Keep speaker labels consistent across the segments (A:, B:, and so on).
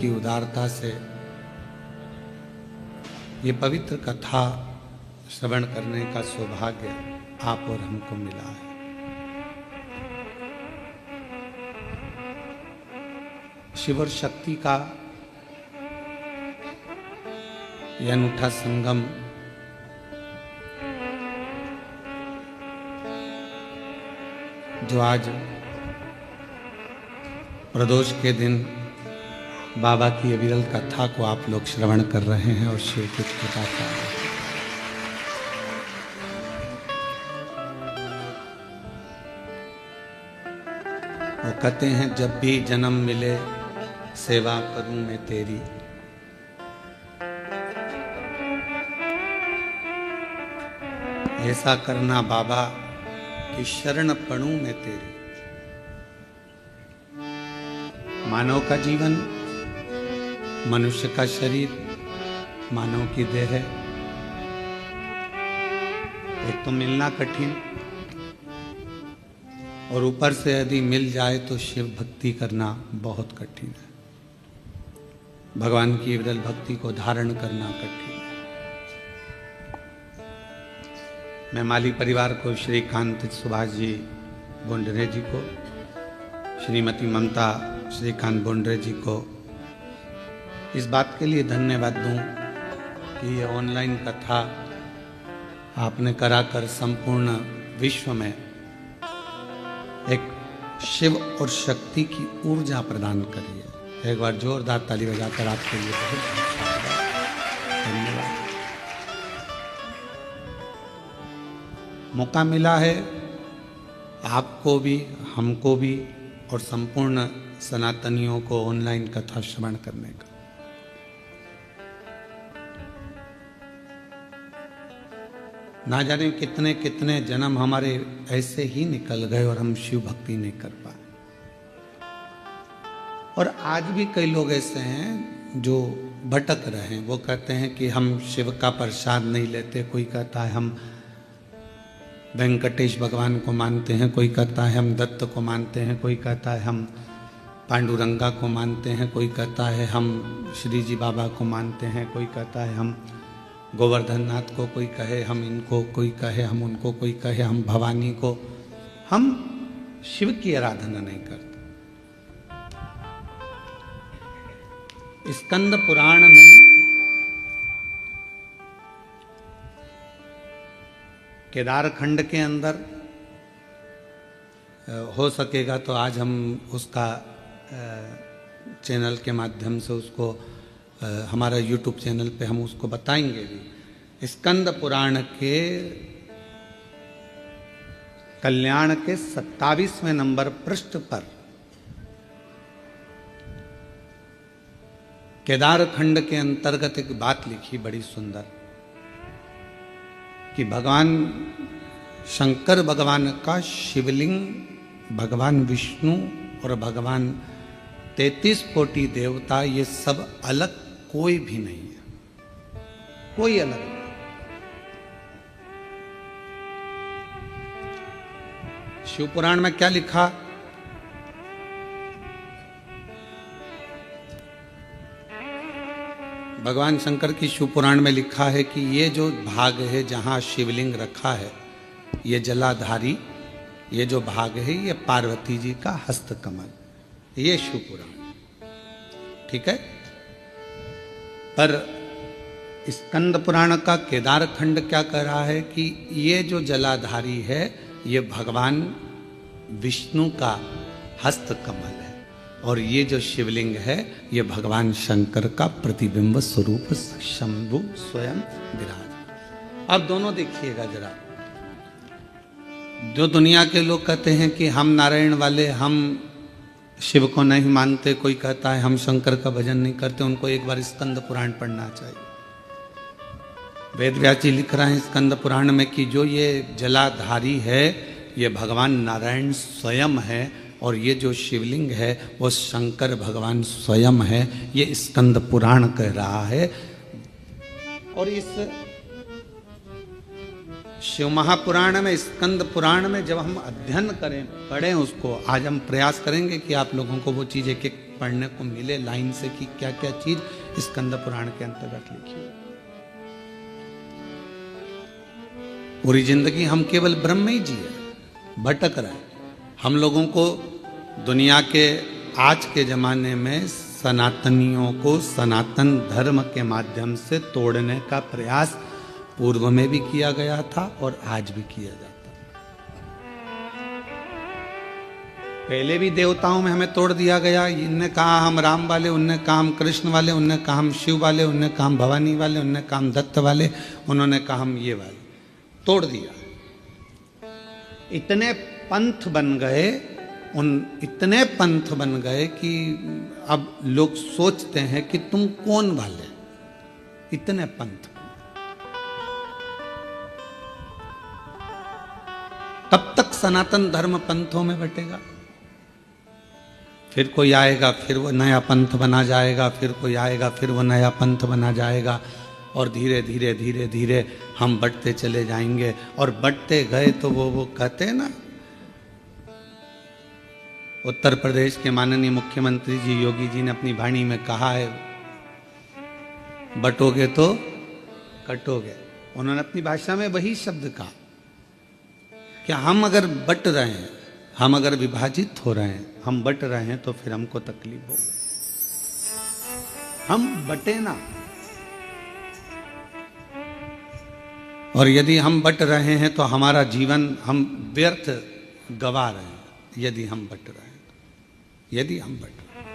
A: की उदारता से ये पवित्र कथा श्रवण करने का सौभाग्य आप और हमको मिला है। शिव और शक्ति का यह अनूठा संगम जो आज प्रदोष के दिन बाबा की अविरल कथा को आप लोग श्रवण कर रहे हैं और शिव की कृपा कर रहे हैं। वो कहते हैं जब भी जन्म मिले सेवा करूं मैं तेरी, ऐसा करना बाबा कि शरण पड़ूं मैं तेरी। मानव का जीवन, मनुष्य का शरीर, मानव की देह है। एक तो मिलना कठिन और ऊपर से यदि मिल जाए तो शिव भक्ति करना बहुत कठिन है। भगवान की विरल भक्ति को धारण करना कठिन है। मैं माली परिवार को, श्री कांत सुभाष जी बोंडरे जी को, श्रीमती ममता श्रीकांत बोंडरे जी को इस बात के लिए धन्यवाद दूं कि ये ऑनलाइन कथा आपने कराकर संपूर्ण विश्व में एक शिव और शक्ति की ऊर्जा प्रदान करी है। एक बार जोरदार ताली बजाकर आपके लिए बहुत धन्यवाद। मौका मिला है आपको भी, हमको भी और संपूर्ण सनातनियों को ऑनलाइन कथा श्रवण करने का। ना जाने कितने कितने जन्म हमारे ऐसे ही निकल गए और हम शिव भक्ति नहीं कर पाए। और आज भी कई लोग ऐसे हैं जो भटक रहे हैं। वो कहते हैं कि हम शिव का प्रसाद नहीं लेते। कोई कहता है हम वेंकटेश भगवान को मानते हैं, कोई कहता है हम दत्त को मानते हैं, कोई कहता है हम पांडुरंगा को मानते हैं, कोई कहता है हम श्री जी बाबा को मानते हैं, कोई कहता है हम गोवर्धन नाथ को, कोई कहे हम इनको, कोई कहे हम उनको, कोई कहे हम भवानी को। हम शिव की आराधना नहीं करते। स्कंद पुराण में केदार खंड के अंदर हो सकेगा तो आज हम उसका चैनल के माध्यम से उसको हमारा यूट्यूब चैनल पे हम उसको बताएंगे भी। स्कंद पुराण के कल्याण के 27वें नंबर पृष्ठ पर केदार खंड के अंतर्गत एक बात लिखी बड़ी सुंदर कि भगवान शंकर भगवान का शिवलिंग, भगवान विष्णु और भगवान 33 कोटि देवता, ये सब अलग कोई भी नहीं है। कोई अलग नहीं। शिव पुराण में क्या लिखा? भगवान शंकर की शिव पुराण में लिखा है कि ये जो भाग है जहां शिवलिंग रखा है, ये जलाधारी, ये जो भाग है ये पार्वती जी का हस्तकमल, ये शिव पुराण। ठीक है। पर स्कंद पुराण का केदार खंड क्या कह रहा है कि ये जो जलाधारी है ये भगवान विष्णु का हस्तकमल है और ये जो शिवलिंग है ये भगवान शंकर का प्रतिबिंब स्वरूप शंभु स्वयं विराज। अब दोनों देखिएगा जरा। जो दुनिया के लोग कहते हैं कि हम नारायण वाले, हम शिव को नहीं मानते, कोई कहता है हम शंकर का भजन नहीं करते, उनको एक बार स्कंद पुराण पढ़ना चाहिए। वेद व्यास जी लिख रहे हैं स्कंद पुराण में कि जो ये जलाधारी है ये भगवान नारायण स्वयं है और ये जो शिवलिंग है वो शंकर भगवान स्वयं है। ये स्कंद पुराण कह रहा है। और इस शिव महापुराण में, स्कंद पुराण में जब हम अध्ययन करें, पढ़ें उसको, आज हम प्रयास करेंगे कि आप लोगों को वो चीज़ एक एक पढ़ने को मिले लाइन से कि क्या क्या चीज स्कंद पुराण के अंतर्गत लिखी है। पूरी जिंदगी हम केवल ब्रह्म ही जिए, भटक रहे। हम लोगों को दुनिया के आज के जमाने में सनातनियों को सनातन धर्म के माध्यम से तोड़ने का प्रयास पूर्व में भी किया गया था और आज भी किया जाता है। पहले भी देवताओं में हमें तोड़ दिया गया। इनने कहा हम राम वाले, उनने कहा हम कृष्ण वाले, उनने कहा हम शिव वाले, उनने कहा हम भवानी वाले, उनने कहा हम दत्त वाले, उन्होंने कहा हम ये वाले। तोड़ दिया। इतने पंथ बन गए, इतने पंथ बन गए कि अब लोग सोचते हैं कि तुम कौन वाले। इतने पंथ। तब तक सनातन धर्म पंथों में बटेगा। फिर कोई आएगा, फिर वो नया पंथ बना जाएगा, फिर कोई आएगा, फिर वो नया पंथ बना जाएगा, और धीरे धीरे धीरे धीरे हम बढ़ते चले जाएंगे। और बढ़ते गए तो वो कहते हैं ना, उत्तर प्रदेश के माननीय मुख्यमंत्री जी योगी जी ने अपनी वाणी में कहा है, बटोगे तो कटोगे। उन्होंने अपनी भाषा में वही शब्द कहा कि हम अगर बट रहे हैं, हम अगर विभाजित हो रहे हैं, हम बट रहे हैं, तो फिर हमको तकलीफ होगी। हम बटे ना। और यदि हम बट रहे हैं तो हमारा जीवन हम व्यर्थ गवा रहे हैं। यदि हम बट रहे हैं, यदि हम बट रहे हैं,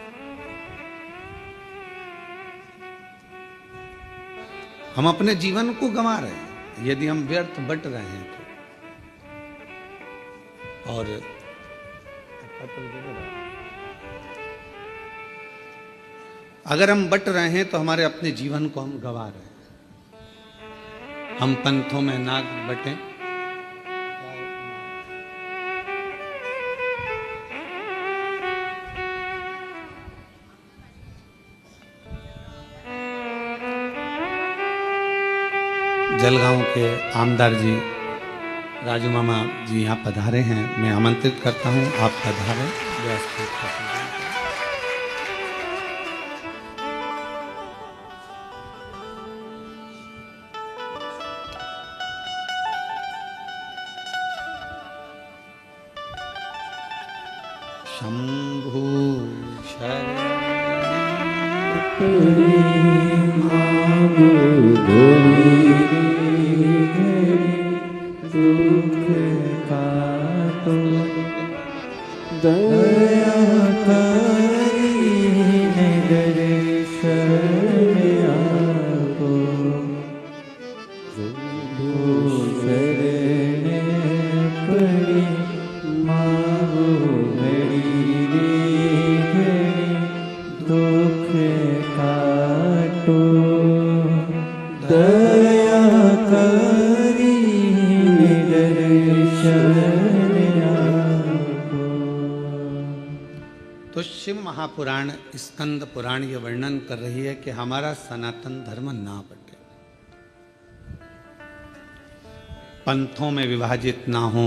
A: हम अपने जीवन को गंवा रहे हैं। यदि हम व्यर्थ बट रहे हैं तो। और अगर हम बट रहे हैं तो हमारे अपने जीवन को हम गंवा रहे हैं। हम पंथों में ना बटे। जलगांव के आमदार जी राजू मामा जी यहाँ पधारे हैं। मैं आमंत्रित करता हूँ, आप पधारें। शंभु
B: दुख का तो दया करीने दर्शन आपको शंभु शरण पड़ी मांगो घड़ी घड़ी दुख काटो दया करी दर्शन आपको।
A: तो शिव महापुराण स्कंद पुराण ये वर्णन कर रही है कि हमारा सनातन धर्म ना बटे, पंथों में विभाजित ना हो,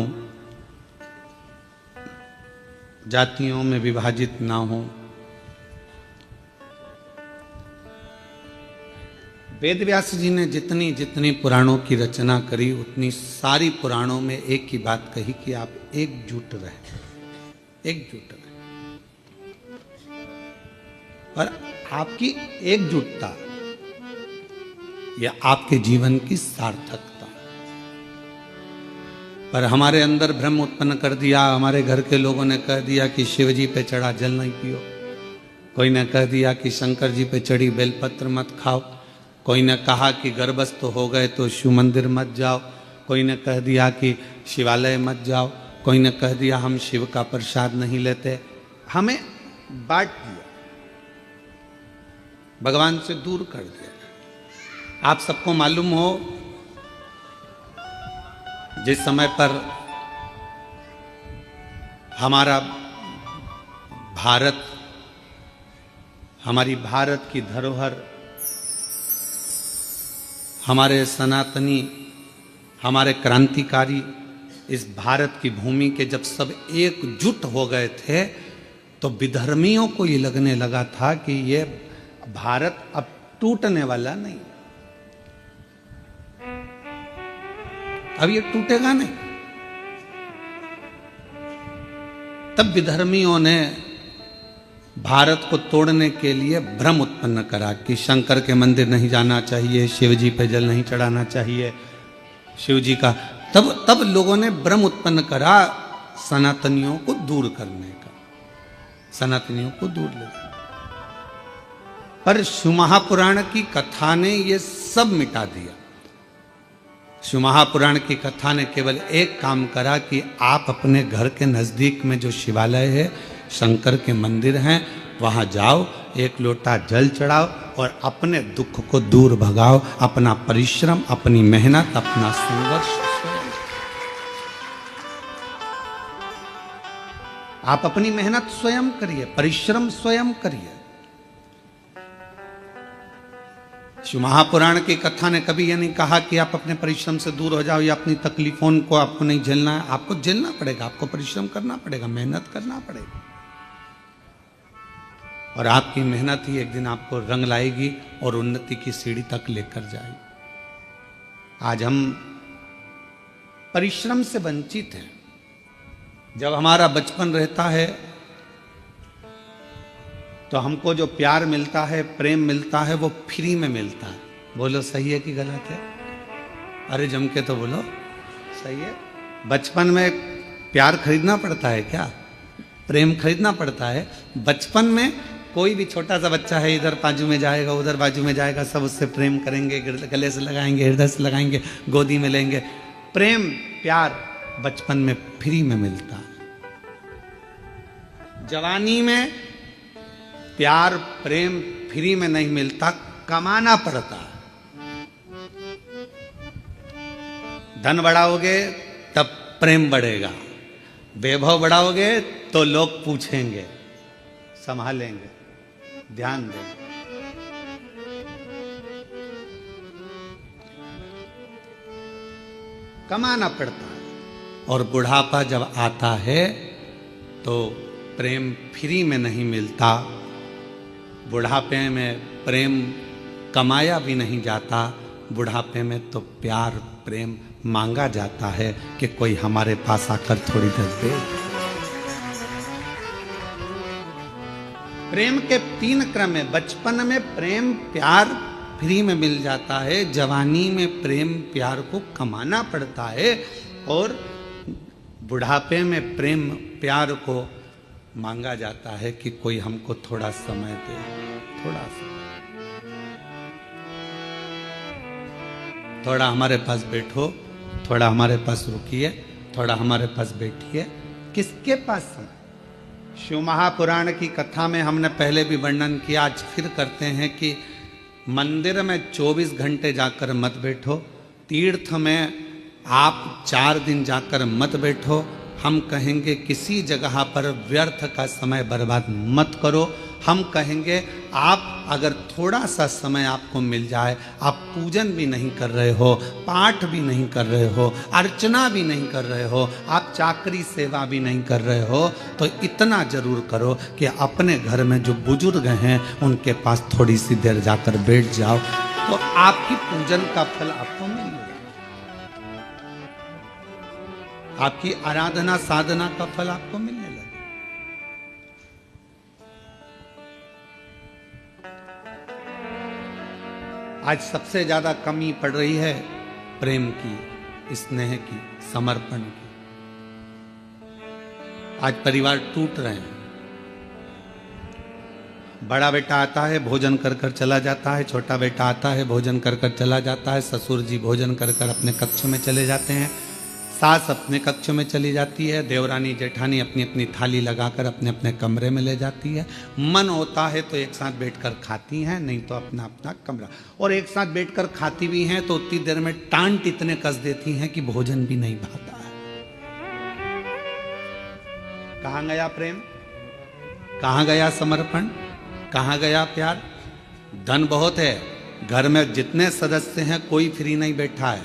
A: जातियों में विभाजित ना हो। वेद व्यास जी ने जितनी जितनी पुराणों की रचना करी, उतनी सारी पुराणों में एक ही बात कही कि आप एकजुट रहे, एकजुट रहे। और आपकी एकजुटता या आपके जीवन की सार्थकता। पर हमारे अंदर भ्रम उत्पन्न कर दिया। हमारे घर के लोगों ने कह दिया कि शिव जी पे चढ़ा जल नहीं पियो, कोई ने कह दिया कि शंकर जी पे चढ़ी बेलपत्र मत खाओ, कोई ने कहा कि गर्भस्थ हो गए तो शिव मंदिर मत जाओ, कोई ने कह दिया कि शिवालय मत जाओ, कोई ने कह दिया हम शिव का प्रसाद नहीं लेते। हमें बांट दिया, भगवान से दूर कर दिया। आप सबको मालूम हो, जिस समय पर हमारा भारत, हमारी भारत की धरोहर, हमारे सनातनी, हमारे क्रांतिकारी इस भारत की भूमि के जब सब एकजुट हो गए थे, तो विधर्मियों को ये लगने लगा था कि ये भारत अब टूटने वाला नहीं, अब ये टूटेगा नहीं। तब विधर्मियों ने भारत को तोड़ने के लिए भ्रम उत्पन्न करा कि शंकर के मंदिर नहीं जाना चाहिए, शिव जी पे जल नहीं चढ़ाना चाहिए, शिव जी का। तब लोगों ने भ्रम उत्पन्न करा सनातनियों को दूर करने का, सनातनियों को दूर ले जाने। पर शिव महापुराण की कथा ने ये सब मिटा दिया। शिव महापुराण की कथा ने केवल एक काम करा कि आप अपने घर के नजदीक में जो शिवालय है, शंकर के मंदिर हैं, वहां जाओ, एक लोटा जल चढ़ाओ और अपने दुख को दूर भगाओ। अपना परिश्रम, अपनी मेहनत, अपना संघर्ष आप अपनी मेहनत स्वयं करिए, परिश्रम स्वयं करिए। शिव महापुराण की कथा ने कभी यह नहीं कहा कि आप अपने परिश्रम से दूर हो जाओ या अपनी तकलीफों को आपको नहीं झेलना है। आपको झेलना पड़ेगा, आपको परिश्रम करना पड़ेगा, मेहनत करना पड़ेगा, और आपकी मेहनत ही एक दिन आपको रंग लाएगी और उन्नति की सीढ़ी तक लेकर जाएगी। आज हम परिश्रम से वंचित हैं। जब हमारा बचपन रहता है तो हमको जो प्यार मिलता है, प्रेम मिलता है, वो फ्री में मिलता है। बोलो सही है कि गलत है? अरे जम के तो बोलो सही है। बचपन में प्यार खरीदना पड़ता है क्या? प्रेम खरीदना पड़ता है? बचपन में कोई भी छोटा सा बच्चा है, इधर बाजू में जाएगा, उधर बाजू में जाएगा, सब उससे प्रेम करेंगे, गले से लगाएंगे, हृदय से लगाएंगे, गोदी में लेंगे। प्रेम, प्यार बचपन में फ्री में मिलता है। जवानी में प्यार, प्रेम फ्री में नहीं मिलता, कमाना पड़ता है। धन बढ़ाओगे तब प्रेम बढ़ेगा, वैभव बढ़ाओगे तो लोग पूछेंगे, संभालेंगे, ध्यान देंगे। कमाना पड़ता है। और बुढ़ापा जब आता है तो प्रेम फ्री में नहीं मिलता। बुढ़ापे में प्रेम कमाया भी नहीं जाता। बुढ़ापे में तो प्यार, प्रेम मांगा जाता है कि कोई हमारे पास आकर थोड़ी देर दे। प्रेम के 3 क्रम है। बचपन में प्रेम प्यार फ्री में मिल जाता है, जवानी में प्रेम प्यार को कमाना पड़ता है, और बुढ़ापे में प्रेम प्यार को मांगा जाता है कि कोई हमको थोड़ा समय दे, थोड़ा हमारे पास बैठो, थोड़ा हमारे पास रुकिए, थोड़ा हमारे पास बैठिए। किसके पास समय? शिव महापुराण की कथा में हमने पहले भी वर्णन किया, आज फिर करते हैं कि मंदिर में 24 घंटे जाकर मत बैठो, तीर्थ में आप 4 दिन जाकर मत बैठो। हम कहेंगे किसी जगह पर व्यर्थ का समय बर्बाद मत करो। हम कहेंगे आप अगर थोड़ा सा समय आपको मिल जाए, आप पूजन भी नहीं कर रहे हो, पाठ भी नहीं कर रहे हो, अर्चना भी नहीं कर रहे हो, आप चाकरी सेवा भी नहीं कर रहे हो, तो इतना जरूर करो कि अपने घर में जो बुजुर्ग हैं उनके पास थोड़ी सी देर जाकर बैठ जाओ, तो आपकी पूजन का फल आपको मिलेगा, आपकी आराधना साधना का फल आपको मिलने लगे। आज सबसे ज्यादा कमी पड़ रही है प्रेम की, स्नेह की, समर्पण की। आज परिवार टूट रहे हैं। बड़ा बेटा आता है, भोजन कर कर चला जाता है, छोटा बेटा आता है, भोजन कर कर चला जाता है, ससुर जी भोजन कर कर अपने कक्ष में चले जाते हैं, सास अपने कक्ष में चली जाती है, देवरानी जेठानी अपनी अपनी थाली लगाकर अपने अपने कमरे में ले जाती है। मन होता है तो एक साथ बैठकर खाती हैं, नहीं तो अपना अपना कमरा, और एक साथ बैठकर खाती भी हैं तो उतनी देर में टांट इतने कस देती हैं कि भोजन भी नहीं भाता है। कहाँ गया प्रेम? कहाँ गया समर्पण? कहाँ गया प्यार? धन बहुत है, घर में जितने सदस्य हैं कोई फ्री नहीं बैठा है,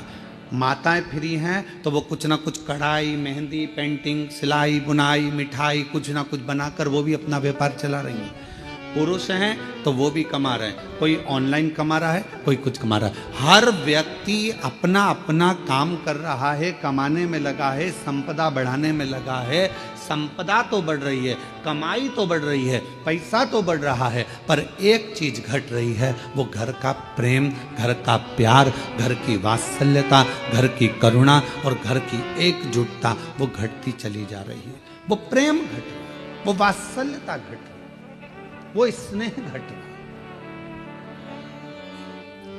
A: माताएं फ्री हैं तो वो कुछ ना कुछ कढ़ाई, मेहंदी, पेंटिंग, सिलाई, बुनाई, मिठाई कुछ ना कुछ बनाकर वो भी अपना व्यापार चला रही हैं। पुरुष हैं तो वो भी कमा रहे हैं, कोई ऑनलाइन कमा रहा है, कोई कुछ कमा रहा है। हर व्यक्ति अपना अपना काम कर रहा है, कमाने में लगा है, संपदा बढ़ाने में लगा है। संपदा तो बढ़ रही है, कमाई तो बढ़ रही है, पैसा तो बढ़ रहा है, पर एक चीज घट रही है, वो घर का प्रेम, घर का प्यार, घर की वात्सल्यता, घर की करुणा और घर की एकजुटता वो घटती चली जा रही है। वो प्रेम घट रहा है, वो वात्सल्यता घट रही है, वो स्नेह घट रहा है।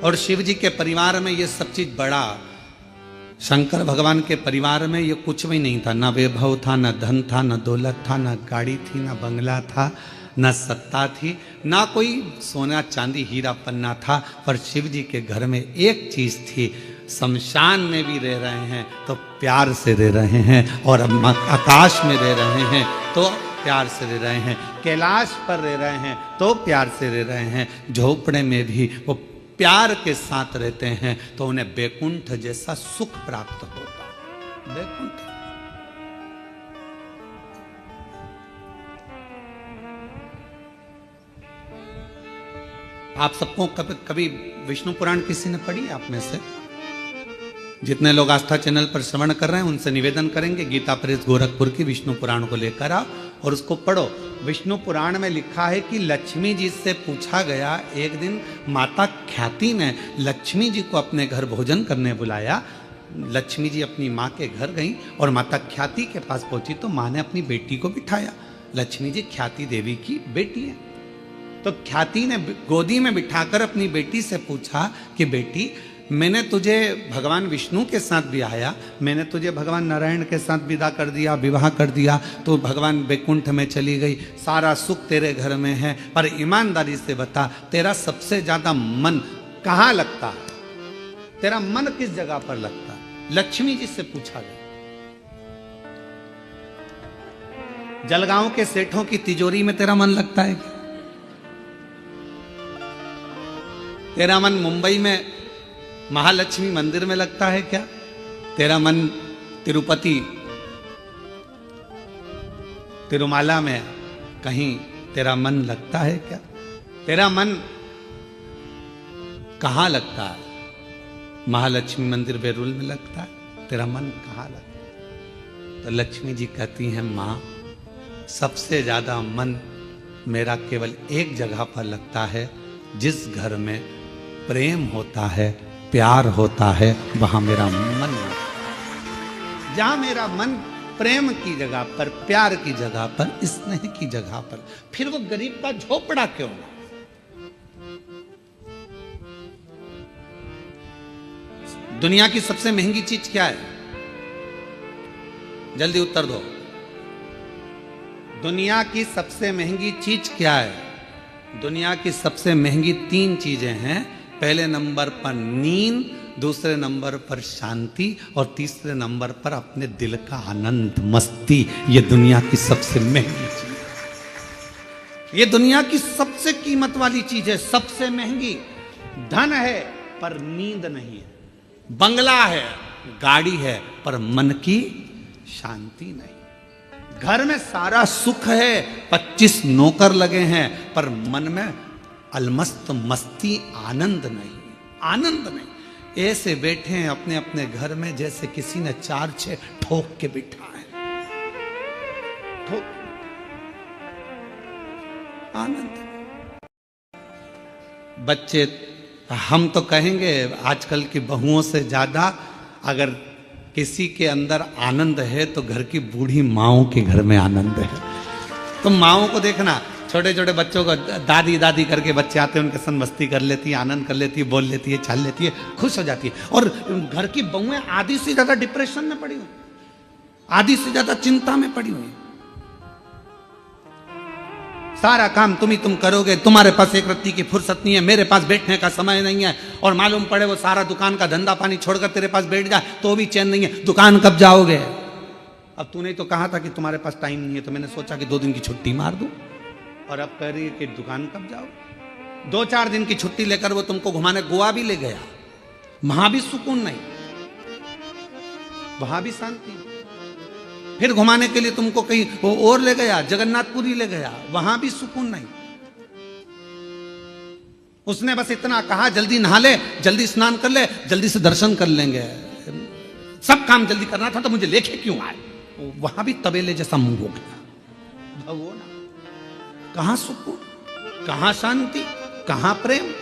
A: और शिव जी के परिवार में ये सब चीज बड़ा, शंकर भगवान के परिवार में ये कुछ भी नहीं था। ना वैभव था, ना धन था, ना दौलत था, ना गाड़ी थी, ना बंगला था, ना सत्ता थी, ना कोई सोना चांदी हीरा पन्ना था। पर शिव जी के घर में एक चीज थी, शमशान में भी रह रहे हैं तो प्यार से रह रहे हैं, और आकाश में रह रहे हैं तो प्यार से रह रहे हैं, कैलाश पर रह रहे हैं तो प्यार से रह रहे हैं, झोपड़े में भी वो प्यार के साथ रहते हैं तो उन्हें बैकुंठ जैसा सुख प्राप्त होगा। बैकुंठ आप सबको कभी विष्णु पुराण किसी ने पढ़ी आप में से? जितने लोग आस्था चैनल पर श्रवण कर रहे हैं उनसे निवेदन करेंगे गीता प्रेस गोरखपुर की विष्णु पुराण को लेकर आओ और उसको पढ़ो। विष्णु पुराण में लिखा है कि लक्ष्मी जी से पूछा गया, एक दिन माता ख्याति ने लक्ष्मी जी को अपने घर भोजन करने बुलाया। लक्ष्मी जी अपनी माँ के घर गई और माता ख्याति के पास पहुंची तो माँ ने अपनी बेटी को बिठाया। लक्ष्मी जी ख्याति देवी की बेटी है, तो ख्याति ने गोदी में बिठाकर अपनी बेटी से पूछा कि बेटी, मैंने तुझे भगवान विष्णु के साथ ब्याया, मैंने तुझे भगवान नारायण के साथ विदा कर दिया, विवाह कर दिया, तो भगवान बैकुंठ में चली गई, सारा सुख तेरे घर में है, पर ईमानदारी से बता तेरा सबसे ज्यादा मन कहाँ लगता है? तेरा मन किस जगह पर लगता है? लक्ष्मी जी से पूछा गया। जलगांव के सेठों की तिजोरी में तेरा मन लगता है क्या? तेरा मन मुंबई में महालक्ष्मी मंदिर में लगता है क्या? तेरा मन तिरुपति तिरुमाला में कहीं तेरा मन लगता है क्या? तेरा मन कहाँ लगता है? महालक्ष्मी मंदिर बेरुल में लगता है? तेरा मन कहाँ लगता है? तो लक्ष्मी जी कहती हैं, माँ सबसे ज्यादा मन मेरा केवल एक जगह पर लगता है, जिस घर में प्रेम होता है, प्यार होता है, वहां मेरा मन लगता है। जहां मेरा मन प्रेम की जगह पर, प्यार की जगह पर, स्नेह की जगह पर, फिर वो गरीब का झोपड़ा क्यों ना? दुनिया की सबसे महंगी चीज क्या है? जल्दी उत्तर दो। दुनिया की सबसे महंगी चीज क्या है? दुनिया की सबसे महंगी 3 चीजें हैं। पहले नंबर पर नींद, दूसरे नंबर पर शांति और तीसरे नंबर पर अपने दिल का आनंद, मस्ती। ये दुनिया की सबसे महंगी चीज है, ये दुनिया की सबसे कीमत वाली चीज है, सबसे महंगी। धन है पर नींद नहीं है, बंगला है, गाड़ी है, पर मन की शांति नहीं। घर में सारा सुख है, 25 नौकर लगे हैं, पर मन में अलमस्त मस्ती, आनंद नहीं, आनंद नहीं। ऐसे बैठे हैं अपने अपने घर में जैसे किसी ने 4-6 ठोक के बिठा है, ठोक। आनंद। बच्चे, हम तो कहेंगे आजकल की बहुओं से ज्यादा अगर किसी के अंदर आनंद है तो घर की बूढ़ी माओं के घर में आनंद है। तो माओं को देखना, छोटे छोटे बच्चों को दादी दादी करके बच्चे आते हैं, उनके संग मस्ती कर लेती है, आनंद कर लेती है, बोल लेती है, छाल लेती है, खुश हो जाती है। और घर की बहुएं आधी से ज्यादा डिप्रेशन में पड़ी हुई, आधी से ज्यादा चिंता में पड़ी हुई। सारा काम तुम करोगे, तुम्हारे पास एक रत्ती की फुर्सत नहीं है, मेरे पास बैठने का समय नहीं है। और मालूम पड़े वो सारा दुकान का धंधा पानी छोड़कर तेरे पास बैठ जाए तो भी चैन नहीं है। दुकान कब जाओगे? अब तूने तो कहा था कि तुम्हारे पास टाइम नहीं है, तो मैंने सोचा कि 2 दिन की छुट्टी मार दूं, और अब कह रही है कि दुकान कब जाओ? 2-4 दिन की छुट्टी लेकर वो तुमको घुमाने गोवा भी ले गया, वहां भी सुकून नहीं। वहां भी शांति। फिर घुमाने के लिए तुमको कहीं वो और ले गया, जगन्नाथपुरी ले गया, वहां भी सुकून नहीं। उसने बस इतना कहा जल्दी नहा ले, जल्दी स्नान कर ले, जल्दी से दर्शन कर लेंगे, सब काम जल्दी करना था तो मुझे लेके क्यों आए। वहां भी तबेले जैसा मुंह हो गया। भगवान, कहां सुकून, कहां शांति, कहां प्रेम।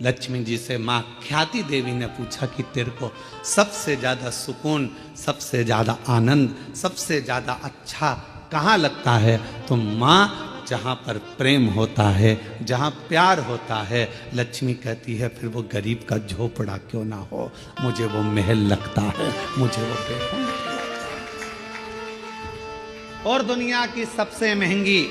A: लक्ष्मी जी से मां ख्याति देवी ने पूछा कि तेरे को सबसे ज्यादा सुकून, सबसे ज्यादा आनंद, सबसे ज्यादा अच्छा कहां लगता है। तो मां, जहां पर प्रेम होता है, जहां प्यार होता है, लक्ष्मी कहती है फिर वो गरीब का झोपड़ा क्यों ना हो, मुझे वो महल लगता है, मुझे वो बेहद। और दुनिया की सबसे महंगी,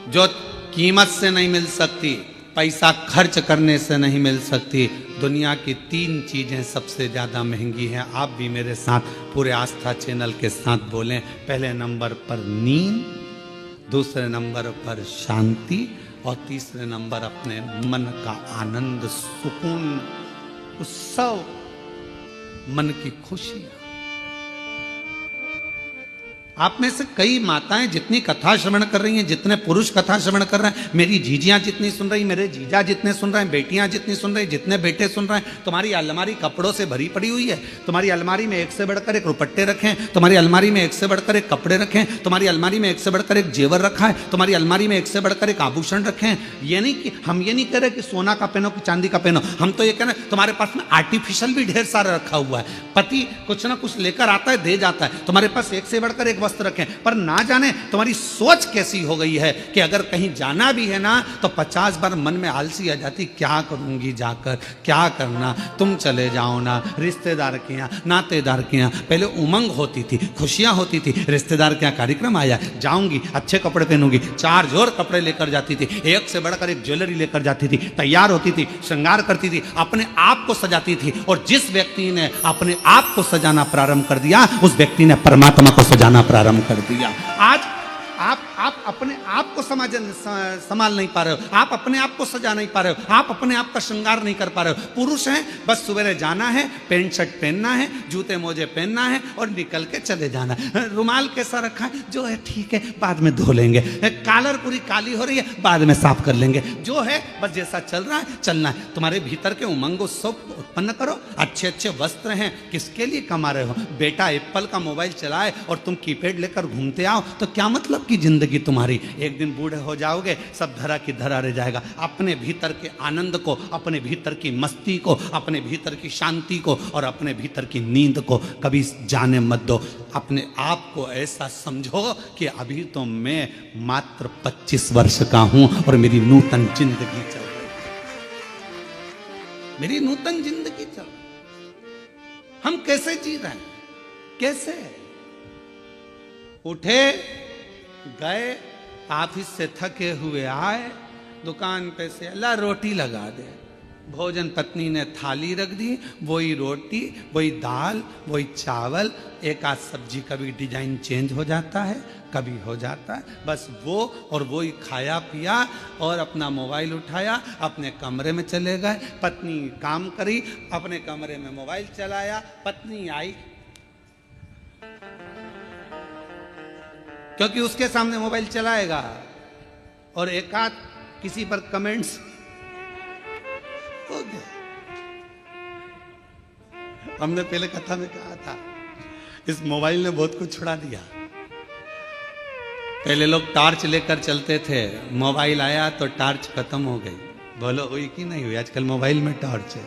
A: जो कीमत से नहीं मिल सकती, पैसा खर्च करने से नहीं मिल सकती, दुनिया की 3 चीजें सबसे ज्यादा महंगी हैं। आप भी मेरे साथ पूरे आस्था चैनल के साथ बोलें। पहले नंबर पर नींद, दूसरे नंबर पर शांति, और तीसरे नंबर अपने मन का आनंद, सुकून, उत्सव, मन की खुशी। आप में से कई माताएं जितनी कथा श्रवण कर रही हैं, जितने पुरुष कथा श्रवण कर रहे हैं, मेरी जीजियां जितनी सुन रही, मेरे जीजा जितने सुन रहे हैं, बेटियां जितनी सुन रही, जितने बेटे सुन रहे हैं, तुम्हारी अलमारी कपड़ों से भरी पड़ी हुई है। तुम्हारी अलमारी में एक से बढ़कर एक रुपट्टे रखें, तुम्हारी अलमारी में एक से बढ़कर एक कपड़े रखें, तुम्हारी अलमारी में एक से बढ़कर एक जेवर रखा है, तुम्हारी अलमारी में एक से बढ़कर एक आभूषण रखें। ये नहीं कि हम ये नहीं कह रहे कि सोना का पहनो कि चांदी का पहनो, हम तो ये कह रहे हैं तुम्हारे पास में आर्टिफिशियल भी ढेर सारा रखा हुआ है। पति कुछ ना कुछ लेकर आता है, दे जाता है, तुम्हारे पास एक से बढ़कर एक वस्त्र रखें। पर ना जाने तुम्हारी सोच कैसी हो गई है कि अगर कहीं जाना भी है ना तो 50 बार मन में आलसी आ जाती, क्या करूंगी जाकर, क्या करना, तुम चले जाओ ना। रिश्तेदार के यहाँ, नातेदार के यहाँ पहले उमंग होती थी, खुशियां होती थी, रिश्तेदार के यहाँ कार्यक्रम आया, जाऊंगी, अच्छे कपड़े पहनूंगी, 4 जोर कपड़े लेकर जाती थी, एक से बढ़कर एक ज्वेलरी लेकर जाती थी, तैयार होती थी, श्रृंगार करती थी, अपने आप को सजाती थी। और जिस व्यक्ति ने अपने आप को सजाना प्रारंभ कर दिया, उस व्यक्ति ने परमात्मा को सजाना प्रारंभ कर दिया। आज आप अपने आप को संभाल नहीं पा रहे हो, आप अपने आप को सजा नहीं पा रहे हो, आप अपने आप का श्रृंगार नहीं कर पा रहे हो। पुरुष हैं, बस सवेरे जाना है, पैंट शर्ट पहनना है, जूते मोजे पहनना है और निकल के चले जाना है। रुमाल कैसा रखा है, जो है ठीक है, बाद में धो लेंगे। कॉलर पूरी काली हो रही है, बाद में साफ कर लेंगे। जो है बस जैसा चल रहा है चलना है। तुम्हारे भीतर के उमंग उत्सव उत्पन्न करो। अच्छे अच्छे वस्त्र हैं, किसके लिए कमा रहे हो? बेटा एप्पल का मोबाइल चलाए और तुम कीपैड लेकर घूमते आओ तो क्या मतलब की जिंदगी तुम्हारी? एक दिन बूढ़े हो जाओगे, सब धरा की धरा रह जाएगा। अपने भीतर के आनंद को, अपने भीतर की मस्ती को, अपने भीतर की शांति को और अपने भीतर की नींद को कभी जाने मत दो। अपने आप को ऐसा समझो कि अभी तो मैं मात्र 25 वर्ष का हूं और मेरी नूतन जिंदगी चल रही है, मेरी नूतन जिंदगी चल रही है। हम कैसे जी रहे हैं? कैसे? उठे, गए, ऑफिस से थके हुए आए, दुकान पे से अल्लाह रोटी लगा दे, भोजन पत्नी ने थाली रख दी, वही रोटी, वही दाल, वही चावल, एक आध सब्जी, कभी डिजाइन चेंज हो जाता है, कभी हो जाता है, बस वो और वो ही खाया पिया और अपना मोबाइल उठाया, अपने कमरे में चले गए। पत्नी काम करी, अपने कमरे में मोबाइल चलाया, पत्नी आई क्योंकि उसके सामने मोबाइल चलाएगा और एक आध किसी पर कमेंट्स हो गया। हमने पहले कथा में कहा था, इस मोबाइल ने बहुत कुछ छुड़ा दिया। पहले लोग टॉर्च लेकर चलते थे, मोबाइल आया तो टॉर्च खत्म हो गई। बोलो हुई कि नहीं हुई? आजकल मोबाइल में टॉर्च है।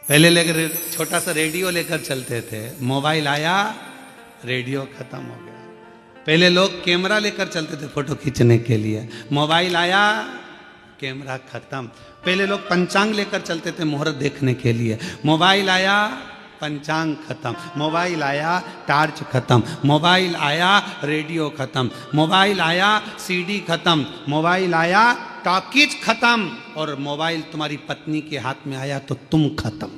A: पहले लेकर छोटा सा रेडियो लेकर चलते थे, मोबाइल आया, रेडियो खत्म हो गया। पहले लोग कैमरा लेकर चलते थे फोटो खींचने के लिए, मोबाइल आया, कैमरा खत्म। पहले लोग पंचांग लेकर चलते थे मुहूर्त देखने के लिए, मोबाइल आया, पंचांग खत्म। मोबाइल आया, टार्च खत्म। मोबाइल आया, रेडियो खत्म। मोबाइल आया, सीडी खत्म। मोबाइल आया, टॉकीज खत्म। और मोबाइल तुम्हारी पत्नी के हाथ में आया तो तुम खत्म।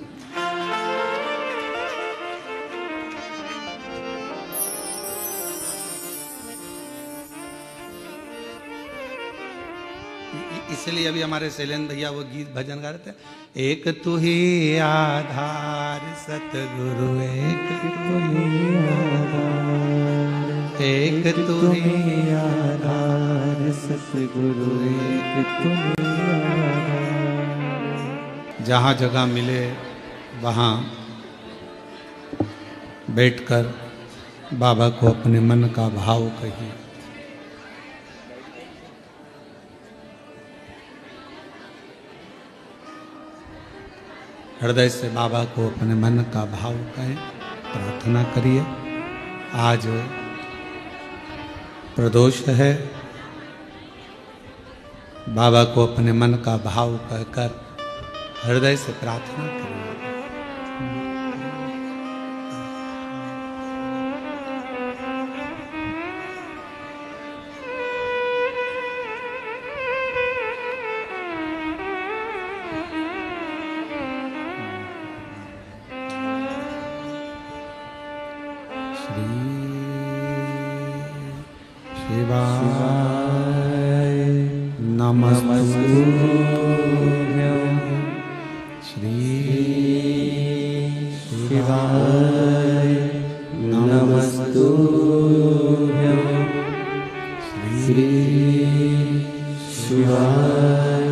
A: इसीलिए अभी हमारे शैलेंद्र भैया वो गीत भजन गा रहे थे, एक तू ही आधार सतगुरु, एक तू ही आधार, एक तू ही
B: आधार सतगुरु, एक तुम आधार।
A: जहाँ जगह मिले वहाँ बैठकर बाबा को अपने मन का भाव कहिए। हृदय से बाबा को अपने मन का भाव कहें, प्रार्थना करिए। आज प्रदोष है, बाबा को अपने मन का भाव कहकर हृदय से प्रार्थना करिए।
B: शिवाय
A: नमस्तुभ्यं, श्री
B: शिवाय नमस्तुभ्यं, श्री शिवाय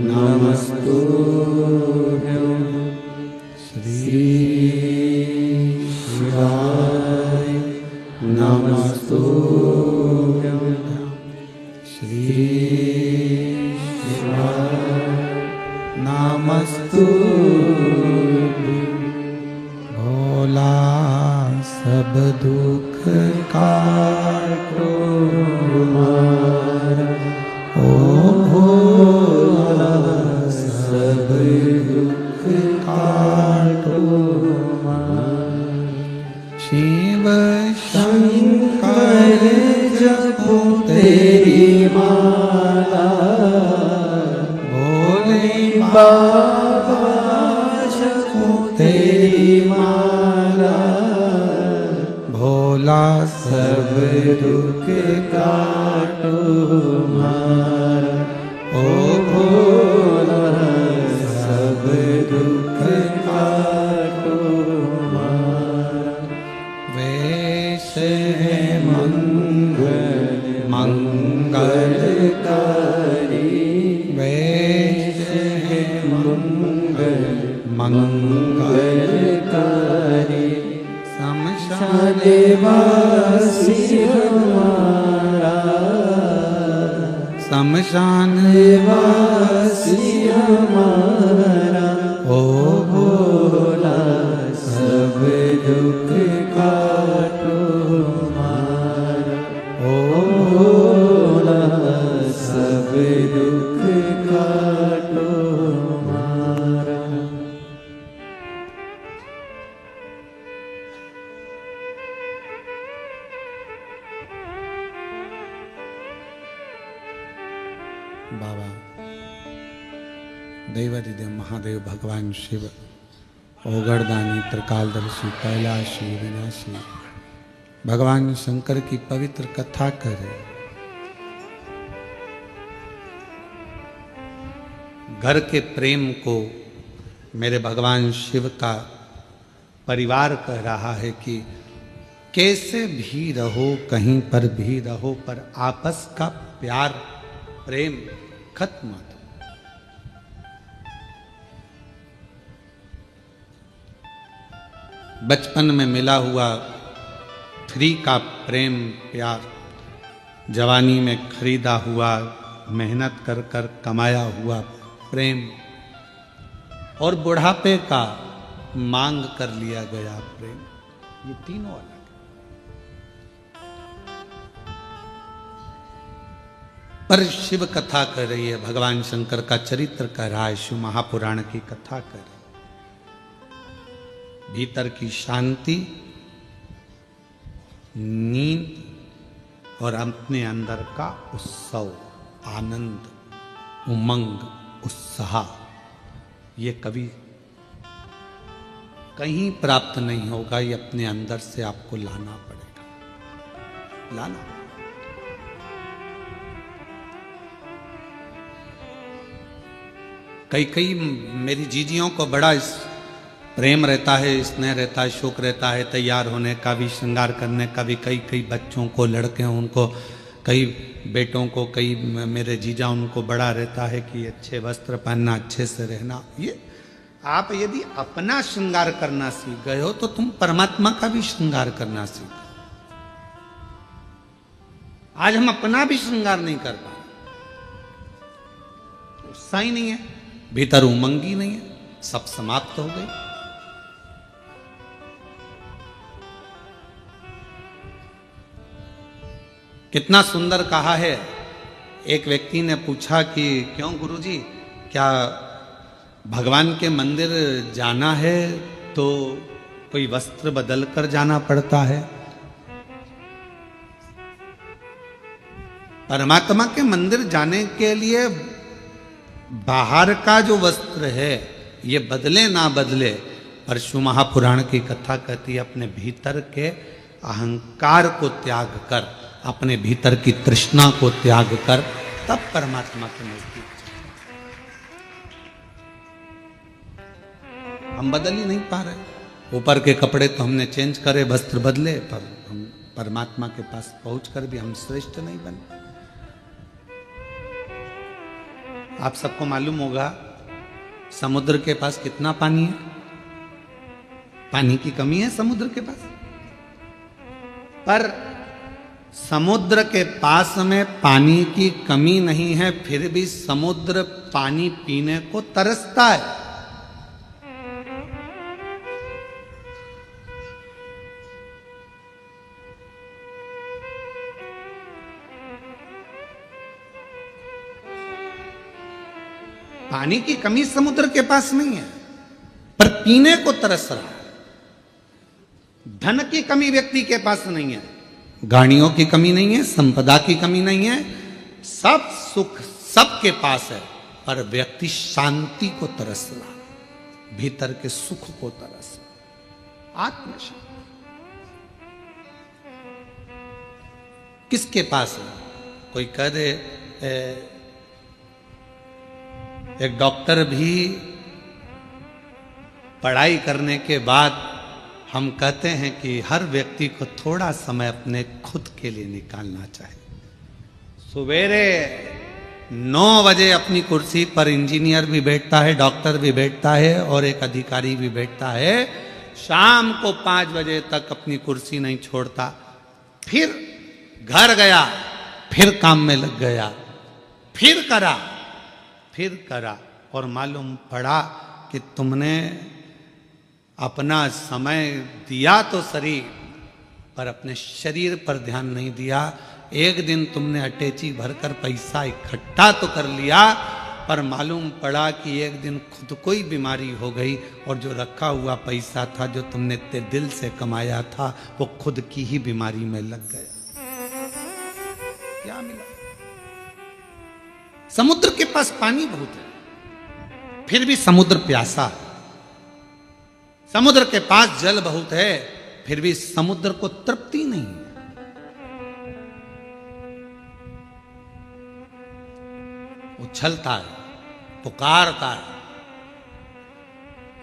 B: नमस्तुभ्यं, श्री शिवाय नमस्तुभ्यं, श्री शिवाय नमस्तुभ्यं।
A: भोला सब दुख काटो
B: हमारा,
A: ओ भोला
B: सब दुख काटो हमारा।
A: शिव
B: शंकर जपो तेरी माला,
A: भोले
B: बाबा जपो तेरी माला,
A: भोला
B: सब दुख काटो हमारा। ओ भोला सब दुख काटो हमारा।
A: वैश
B: है मंगल मंगलकारी,
A: वैश
B: है मंगल
A: मंगलकारी,
B: मंगलकारी।
A: शमशान
B: वासी हमारा,
A: शमशान
B: वासी हमारा। ओ भोला सब दुख काटो हमारा। ओ भोला सब दुख काटो हमारा।
A: बाबा देवादिदेव महादेव भगवान शिव, ओगरदानी, त्रिकालदर्शी, कैलाशी, विनाशी भगवान शंकर की पवित्र कथा करे। घर के प्रेम को मेरे भगवान शिव का परिवार कह रहा है कि कैसे भी रहो, कहीं पर भी रहो, पर आपस का प्यार प्रेम खत्म मत। बचपन में मिला हुआ फ्री का प्रेम प्यार, जवानी में खरीदा हुआ, मेहनत कर कर कमाया हुआ प्रेम, और बुढ़ापे का मांग कर लिया गया प्रेम, ये तीनों अलग। पर शिव कथा कर रही है, भगवान शंकर का चरित्र कह रहा है, शिव महापुराण की कथा कर रही है। भीतर की शांति, नींद और अपने अंदर का उत्सव, आनंद, उमंग, उत्साह, ये कभी कहीं प्राप्त नहीं होगा। ये अपने अंदर से आपको लाना पड़ेगा, लाना। कई कई मेरी जीजियों को बड़ा इस प्रेम रहता है, स्नेह रहता है, शौक रहता है तैयार होने का भी, श्रृंगार करने का भी। कई कई बच्चों को, लड़के हैं उनको, कई बेटों को, कई मेरे जीजा उनको बड़ा रहता है कि अच्छे वस्त्र पहनना, अच्छे से रहना। ये आप यदि अपना श्रृंगार करना सीख गए हो तो तुम परमात्मा का भी श्रृंगार करना सीख। आज हम अपना भी श्रृंगार नहीं कर पा रहे, उत्साह ही नहीं है, भीतर उमंग ही नहीं है, सब समाप्त हो गई। कितना सुंदर कहा है। एक व्यक्ति ने पूछा कि क्यों गुरुजी, क्या भगवान के मंदिर जाना है तो कोई वस्त्र बदल कर जाना पड़ता है? परमात्मा के मंदिर जाने के लिए बाहर का जो वस्त्र है ये बदले ना बदले, परशु महापुराण की कथा कहती है अपने भीतर के अहंकार को त्याग कर, अपने भीतर की तृष्णा को त्याग कर, तब परमात्मा के नजदीक। हम बदल ही नहीं पा रहे। ऊपर के कपड़े तो हमने चेंज करे, वस्त्र बदले, पर हम परमात्मा के पास पहुंचकर भी हम श्रेष्ठ नहीं बने। आप सबको मालूम होगा समुद्र के पास कितना पानी है? पानी की कमी है समुद्र के पास, पर समुद्र के पास में पानी की कमी नहीं है, फिर भी समुद्र पानी पीने को तरसता है। पानी की कमी समुद्र के पास नहीं है, पर पीने को तरस रहा है। धन की कमी व्यक्ति के पास नहीं है, गाड़ियों की कमी नहीं है, संपदा की कमी नहीं है, सब सुख सबके पास है, पर व्यक्ति शांति को तरस रहा है, भीतर के सुख को तरस रहा। आत्मशांति किसके पास है? कोई कह दे एक डॉक्टर भी पढ़ाई करने के बाद हम कहते हैं कि हर व्यक्ति को थोड़ा समय अपने खुद के लिए निकालना चाहिए। सवेरे 9 बजे अपनी कुर्सी पर इंजीनियर भी बैठता है, डॉक्टर भी बैठता है और एक अधिकारी भी बैठता है। शाम को 5 बजे तक अपनी कुर्सी नहीं छोड़ता, फिर घर गया, फिर काम में लग गया, फिर करा और मालूम पड़ा कि तुमने अपना समय दिया तो शरीर पर, अपने शरीर पर ध्यान नहीं दिया। एक दिन तुमने अटैची भरकर पैसा इकट्ठा तो कर लिया, पर मालूम पड़ा कि एक दिन खुद को ही बीमारी हो गई और जो रखा हुआ पैसा था, जो तुमने इतने दिल से कमाया था, वो खुद की ही बीमारी में लग गया। क्या मिला? समुद्र के पास पानी बहुत है, फिर भी समुद्र प्यासा है। समुद्र के पास जल बहुत है, फिर भी समुद्र को तृप्ति नहीं है। उछलता है, पुकारता है।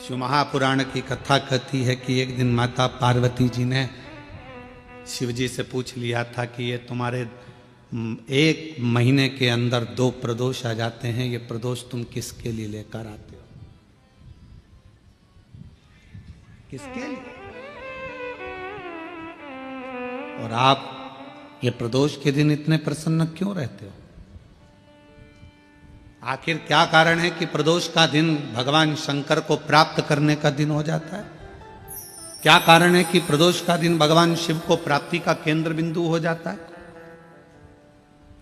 A: शिव महापुराण की कथा कहती है कि एक दिन माता पार्वती जी ने शिव जी से पूछ लिया था कि ये तुम्हारे 1 महीने के अंदर 2 प्रदोष आ जाते हैं, ये प्रदोष तुम किसके लिए लेकर आते हो? किसके लिए? और आप ये प्रदोष के दिन इतने प्रसन्न क्यों रहते हो? आखिर क्या कारण है कि प्रदोष का दिन भगवान शंकर को प्राप्त करने का दिन हो जाता है? क्या कारण है कि प्रदोष का दिन भगवान शिव को प्राप्ति का केंद्र बिंदु हो जाता है?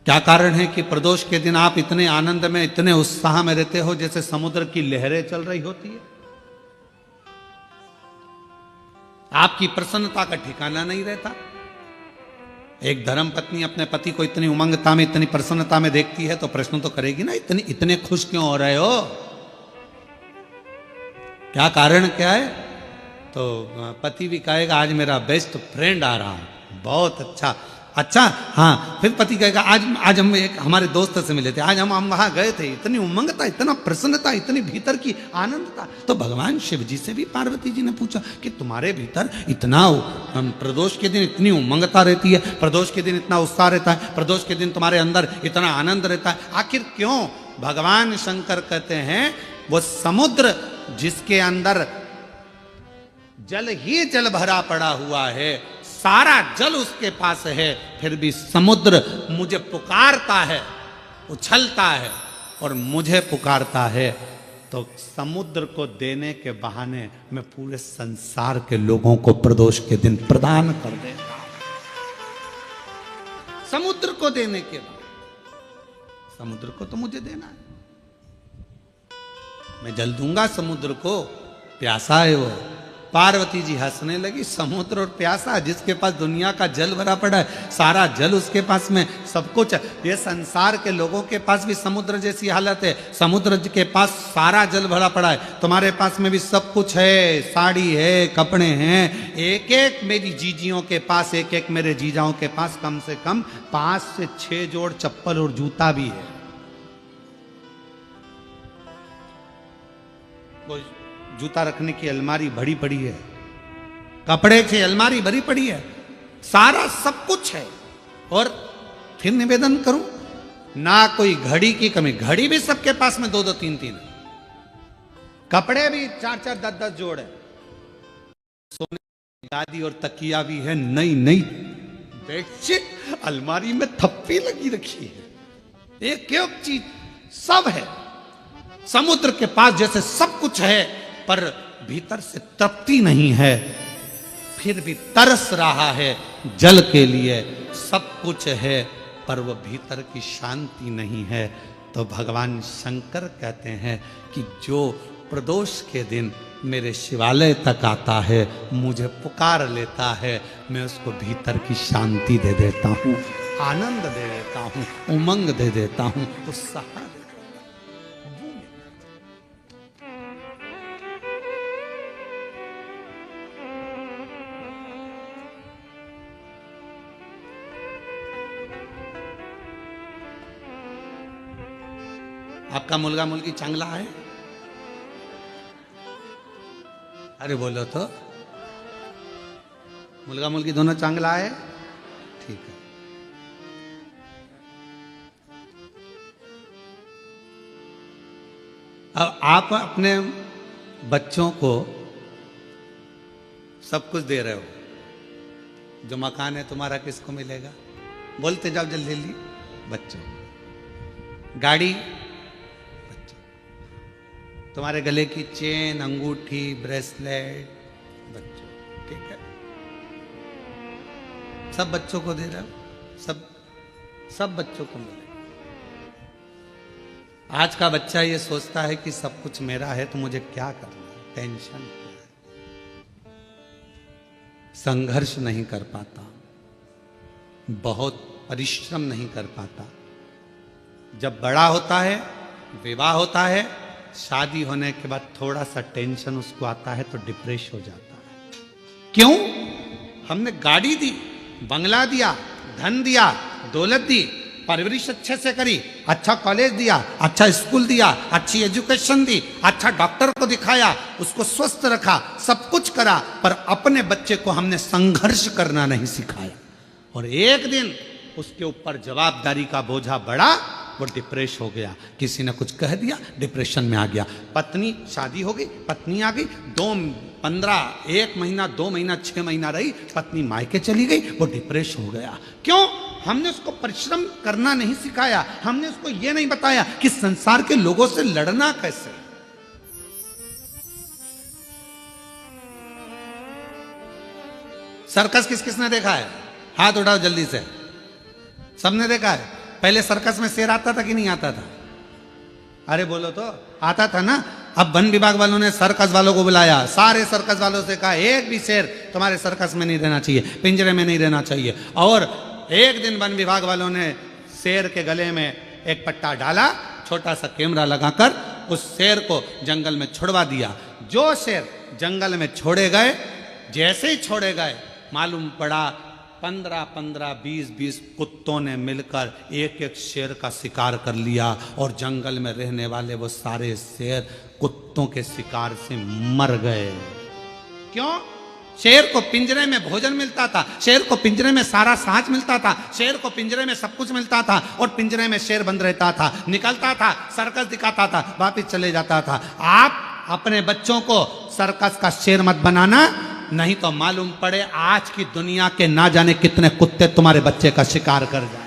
A: क्या कारण है कि प्रदोष के दिन आप इतने आनंद में, इतने उत्साह में रहते हो जैसे समुद्र की लहरें चल रही होती है? आपकी प्रसन्नता का ठिकाना नहीं रहता। एक धर्मपत्नी अपने पति को इतनी उमंगता में, इतनी प्रसन्नता में देखती है तो प्रश्न तो करेगी ना, इतने खुश क्यों हो रहे हो? क्या कारण क्या है? तो पति भी कहेगा आज मेरा बेस्ट फ्रेंड आ रहा है, बहुत अच्छा, अच्छा हाँ। फिर पति कहेगा आज हम एक हमारे दोस्त से मिले थे, आज हम वहां गए थे, इतनी उमंग था, इतना प्रसन्नता, इतनी भीतर की आनंद था। तो भगवान शिव जी से भी पार्वती जी ने पूछा कि तुम्हारे भीतर इतना प्रदोष के दिन इतनी उमंगता रहती है, प्रदोष के दिन इतना उत्साह रहता है, प्रदोष के दिन तुम्हारे अंदर इतना आनंद रहता है, आखिर क्यों? भगवान शंकर कहते हैं वो समुद्र जिसके अंदर जल ही जल भरा पड़ा हुआ है, सारा जल उसके पास है, फिर भी समुद्र मुझे पुकारता है, उछलता है और मुझे पुकारता है, तो समुद्र को देने के बहाने मैं पूरे संसार के लोगों को प्रदोष के दिन प्रदान कर देता हूं। समुद्र को देने के बाद समुद्र को तो मुझे देना है, मैं जल दूंगा समुद्र को, प्यासा है वो। पार्वती जी हंसने लगी, समुद्र और प्यासा, जिसके पास दुनिया का जल भरा पड़ा है, सारा जल उसके पास में, सब कुछ। ये संसार के लोगों के पास भी समुद्र जैसी हालत है, समुद्र के पास सारा जल भरा पड़ा है, तुम्हारे पास में भी सब कुछ है, साड़ी है, कपड़े हैं, एक एक मेरी जीजियों के पास, एक एक मेरे जीजाओं के पास कम से कम 5 से 6 जोड़ चप्पल और जूता भी है। जूता रखने की अलमारी भरी पड़ी है, कपड़े की अलमारी भरी पड़ी है, सारा सब कुछ है। और फिर निवेदन करूं, ना कोई घड़ी की कमी, घड़ी भी सबके पास में 2-2 3-3 है, कपड़े भी 4-4 10-10 जोड़ है, सोने की गादी और तकिया भी है, नई नई बेडशीट अलमारी में थप्पी लगी रखी है, एक एक चीज सब है। समुद्र के पास जैसे सब कुछ है, पर भीतर से तृप्ति नहीं है, फिर भी तरस रहा है जल के लिए। सब कुछ है पर वो भीतर की शांति नहीं है। तो भगवान शंकर कहते हैं कि जो प्रदोष के दिन मेरे शिवालय तक आता है, मुझे पुकार लेता है, मैं उसको भीतर की शांति दे देता हूँ, आनंद दे देता हूँ, उमंग दे देता हूँ, उत्साह दे देता हूं। आपका मुलगा मुलगी चांगला है? अरे बोलो तो, मुलगा मुलगी दोनों चांगला है? ठीक है। अब आप अपने बच्चों को सब कुछ दे रहे हो, जो मकान है तुम्हारा किसको मिलेगा? बोलते जाओ जल्दी जल्दी। बच्चों। गाड़ी, तुम्हारे गले की चेन, अंगूठी, ब्रेसलेट, बच्चों, ठीक है, सब बच्चों को दे रहे हो, सब बच्चों को मिले। आज का बच्चा ये सोचता है कि सब कुछ मेरा है तो मुझे क्या करना है, टेंशन क्या है, संघर्ष नहीं कर पाता, बहुत परिश्रम नहीं कर पाता। जब बड़ा होता है, विवाह होता है, शादी होने के बाद थोड़ा सा टेंशन उसको आता है तो डिप्रेस हो जाता है। क्यों? हमने गाड़ी दी, बंगला दिया, धन दिया, दौलत दी, परवरिश अच्छे से करी, अच्छा कॉलेज दिया, अच्छा स्कूल दिया, अच्छी एजुकेशन दी, अच्छा डॉक्टर को दिखाया, उसको स्वस्थ रखा, सब कुछ करा, पर अपने बच्चे को हमने संघर्ष करना नहीं सिखाया। और एक दिन उसके ऊपर जवाबदारी का बोझा बढ़ा, वो डिप्रेस हो गया, किसी ने कुछ कह दिया, डिप्रेशन में आ गया। पत्नी, शादी हो गई, पत्नी आ गई, 1 महीना 2 महीना 6 महीना रही, पत्नी मायके चली गई, वो डिप्रेस हो गया। क्यों? हमने उसको परिश्रम करना नहीं सिखाया, हमने उसको ये नहीं बताया कि संसार के लोगों से लड़ना कैसे। सर्कस किस किसने देखा है? हाथ उठाओ जल्दी से। सबने देखा है? पहले सर्कस में शेर आता था कि नहीं आता था? अरे बोलो तो, आता था ना। अब वन विभाग वालों ने सर्कस वालों को बुलाया, सारे सर्कस वालों से कहा एक भी शेर तुम्हारे सर्कस में नहीं रहना चाहिए, पिंजरे में नहीं रहना चाहिए। और एक दिन वन विभाग वालों ने शेर के गले में एक पट्टा डाला, छोटा सा कैमरा लगाकर उस शेर को जंगल में छुड़वा दिया। जो शेर जंगल में छोड़े गए, जैसे ही छोड़े गए, मालूम पड़ा 15-15, 20-20 कुत्तों ने मिलकर एक एक शेर का शिकार कर लिया और जंगल में रहने वाले वो सारे शेर कुत्तों के शिकार से मर गए। क्यों? शेर को पिंजरे में भोजन मिलता था, शेर को पिंजरे में सारा सांच मिलता था, शेर को पिंजरे में सब कुछ मिलता था और पिंजरे में शेर बंद रहता था, निकलता था, सर्कस दिखाता था, वापिस चले जाता था। आप अपने बच्चों को सर्कस का शेर मत बनाना, नहीं तो मालूम पड़े आज की दुनिया के ना जाने कितने कुत्ते तुम्हारे बच्चे का शिकार कर जाए।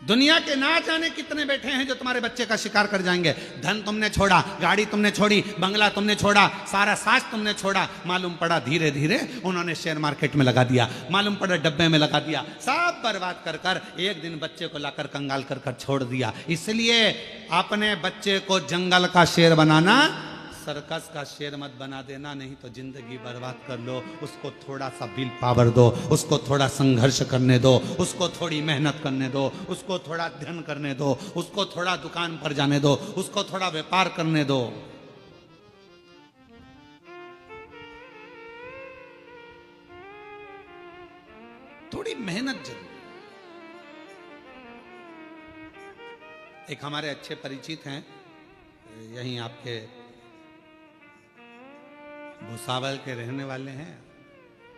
A: दुनिया के ना जाने कितने बैठे हैं जो तुम्हारे बच्चे का शिकार कर जाएंगे। धन तुमने छोड़ा, गाड़ी तुमने छोड़ी, बंगला तुमने छोड़ा, सारा साज तुमने छोड़ा, मालूम पड़ा धीरे धीरे उन्होंने शेयर मार्केट में लगा दिया, मालूम पड़ा डब्बे में लगा दिया, सब बर्बाद कर कर एक दिन बच्चे को लाकर कंगाल कर कर छोड़ दिया। इसलिए अपने बच्चे को जंगल का शेर बनाना, सर्कस का शेर मत बना देना, नहीं तो जिंदगी बर्बाद कर लो। उसको थोड़ा सा विल पावर दो, उसको थोड़ा संघर्ष करने दो, उसको थोड़ी मेहनत करने दो, उसको थोड़ा अध्ययन करने दो, उसको थोड़ा दुकान पर जाने दो, उसको थोड़ा व्यापार करने दो। थोड़ी मेहनत जरूर। एक हमारे अच्छे परिचित हैं, यहीं आपके भुसावल के रहने वाले हैं,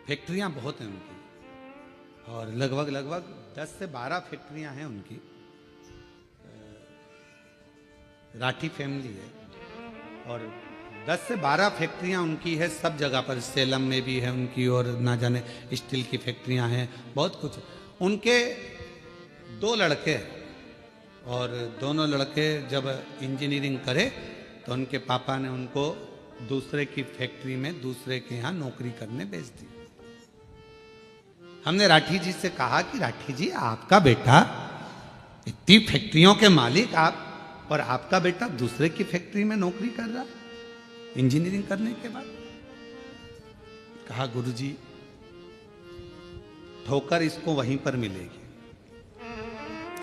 A: फैक्ट्रियां बहुत हैं उनकी और लगभग 10 से 12 फैक्ट्रियां हैं उनकी। राठी फैमिली है और 10 से 12 फैक्ट्रियां उनकी है सब जगह पर, सेलम में भी है उनकी और ना जाने स्टील की फैक्ट्रियां हैं, बहुत कुछ। उनके 2 लड़के और दोनों लड़के जब इंजीनियरिंग करे तो उनके पापा ने उनको दूसरे की फैक्ट्री में दूसरे के यहां नौकरी करने भेज दी। हमने राठी जी से कहा कि राठी जी, आपका बेटा इतनी फैक्ट्रियों के मालिक आप, और आपका बेटा दूसरे की फैक्ट्री में नौकरी कर रहा इंजीनियरिंग करने के बाद। कहा गुरुजी, ठोकर इसको वहीं पर मिलेगी,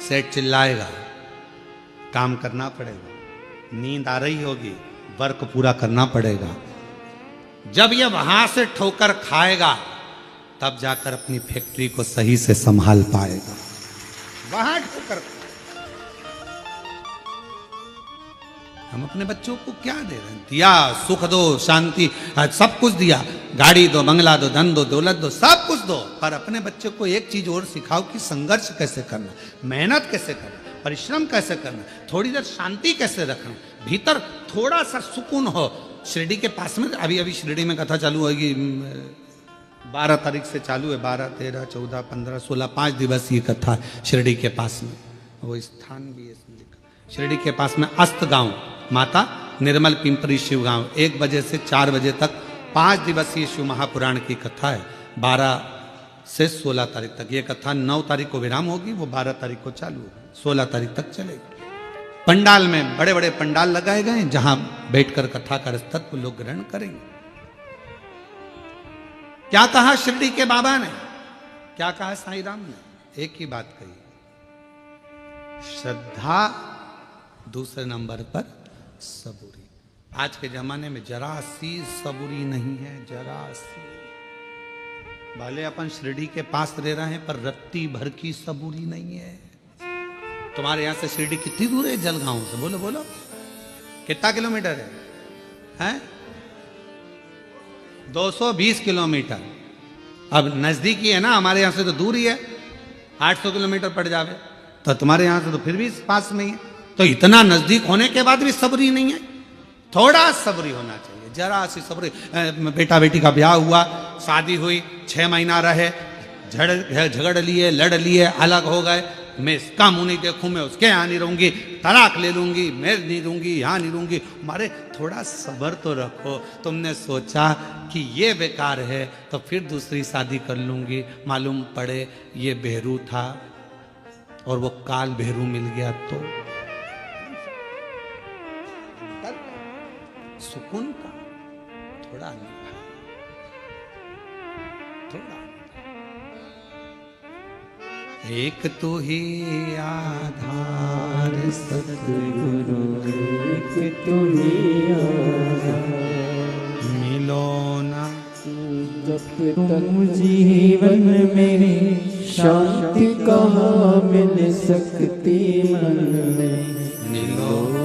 A: सेठ चिल्लाएगा, काम करना पड़ेगा, नींद आ रही होगी, वर्क पूरा करना पड़ेगा। जब ये वहां से ठोकर खाएगा तब जाकर अपनी फैक्ट्री को सही से संभाल पाएगा। वहां ठोकर। हम अपने बच्चों को क्या दे रहे हैं? दिया, सुख दो, शांति, सब कुछ दिया, गाड़ी दो, बंगला दो, धन दो, दौलत दो, सब कुछ दो, पर अपने बच्चे को एक चीज और सिखाओ कि संघर्ष कैसे करना, मेहनत कैसे करना, परिश्रम कैसे करना, थोड़ी देर शांति कैसे रखना, भीतर थोड़ा सा सुकून हो। शिरडी के पास में अभी शिरडी में कथा चालू होगी, 12 तारीख से चालू है, 12, 13, 14, 15, 16, 5 दिवसीय कथा शिरडी के पास में। वो स्थान भी है इसमें लिखा, शिरडी के पास में अस्त गांव, माता निर्मल पिंपरी शिव गांव, 1 बजे से 4 बजे तक 5 दिवसीय शिव महापुराण की कथा है। 12 से 16 तारीख तक ये कथा, 9 तारीख को विराम होगी, वो 12 तारीख को चालू होगी, 16 तारीख तक चलेगी। पंडाल में बड़े बड़े पंडाल लगाए गए जहां बैठकर कथा का रसतत्व लोग ग्रहण करेंगे। क्या कहा शिरडी के बाबा ने, क्या कहा साईं राम ने? एक ही बात कही, श्रद्धा, दूसरे नंबर पर सबूरी। आज के जमाने में जरा सी सबूरी नहीं है, जरा सी। भले अपन शिरडी के पास रह रहे हैं पर रत्ती भर की सबूरी नहीं है। तुम्हारे यहां से शिरडी कितनी दूर है? जलगांव से बोलो बोलो, कितना किलोमीटर है? हैं? 220 किलोमीटर। अब नजदीकी है ना, हमारे यहां से तो दूर ही है, 800 किलोमीटर पड़ जावे, तो तुम्हारे यहां से तो फिर भी पास में ही है। तो इतना नजदीक होने के बाद भी सबरी नहीं है, थोड़ा सबरी होना चाहिए, जरा सी सबरी। बेटा बेटी का ब्याह हुआ, शादी हुई, 6 महीना रहे, झगड़ लिए, लड़ लिए, अलग हो गए, मैं इसका मुंह नहीं देखूं, मैं उसके यहाँ नहीं रहूंगी, तलाक ले लूंगी, मैं नहीं रहूंगी, यहाँ नहीं रहूंगी। मारे थोड़ा सब्र तो रखो। तुमने सोचा कि ये बेकार है तो फिर दूसरी शादी कर लूंगी, मालूम पड़े ये बेहरू था और वो काल बेहरू मिल गया, तो सुकून का थोड़ा थोड़ा। एक तो ही आधार सतगुरु,
B: एक तो ही आधार,
A: मिलो
B: तुम जीवन में शांति कहाँ मिल सकती मन में, मिलो न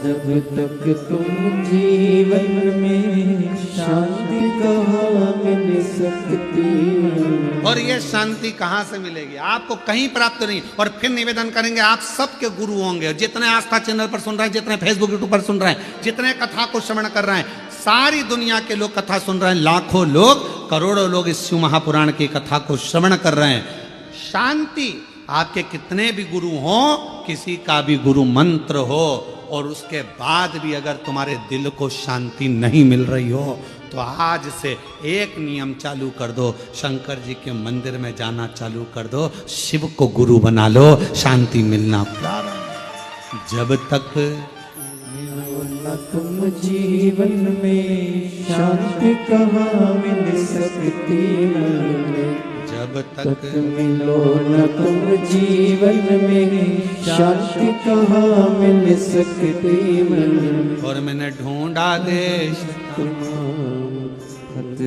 B: जब तक तुम जीवन में शांति कहाँ मिल सकती मन में।
A: और ये शांति कहाँ से मिलेगी? आपको कहीं प्राप्त नहीं। और फिर निवेदन करेंगे, आप सबके गुरु होंगे, जितने आस्था चैनल पर सुन रहे हैं, जितने फेसबुक यूट्यूब पर सुन रहे हैं, जितने कथा को श्रवण कर रहे हैं, सारी दुनिया के लोग कथा सुन रहे हैं, लाखों लोग, करोड़ों लोग इस शिव महापुराण की कथा को श्रवण कर रहे हैं। शांति, आपके कितने भी गुरु हो, किसी का भी गुरु मंत्र हो, और उसके बाद भी अगर तुम्हारे दिल को शांति नहीं मिल रही हो, तो आज से एक नियम चालू कर दो, शंकर जी के मंदिर में जाना चालू कर दो, शिव को गुरु बना लो, शांति मिलना प्रारंभ। जब तक
B: न तुम जीवन में शांति कहाँ मिल सकती मन में,
A: जब
B: तक
A: तक
B: मिलो न तुम जीवन में शांति कहाँ मिल सकती मन में।
A: और मैंने ढूंढा देश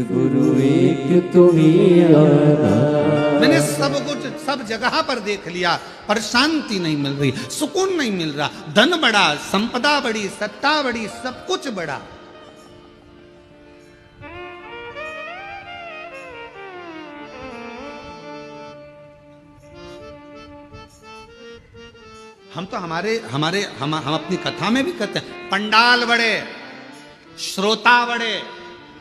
B: गुरु एक तुम्ही आधार।
A: मैंने सब कुछ सब जगह पर देख लिया, पर शांति नहीं मिल रही, सुकून नहीं मिल रहा। धन बढ़ा, संपदा बढ़ी, सत्ता बढ़ी, सब कुछ बढ़ा, हम तो हम अपनी कथा में भी कहते हैं, पंडाल बड़े, श्रोता बड़े,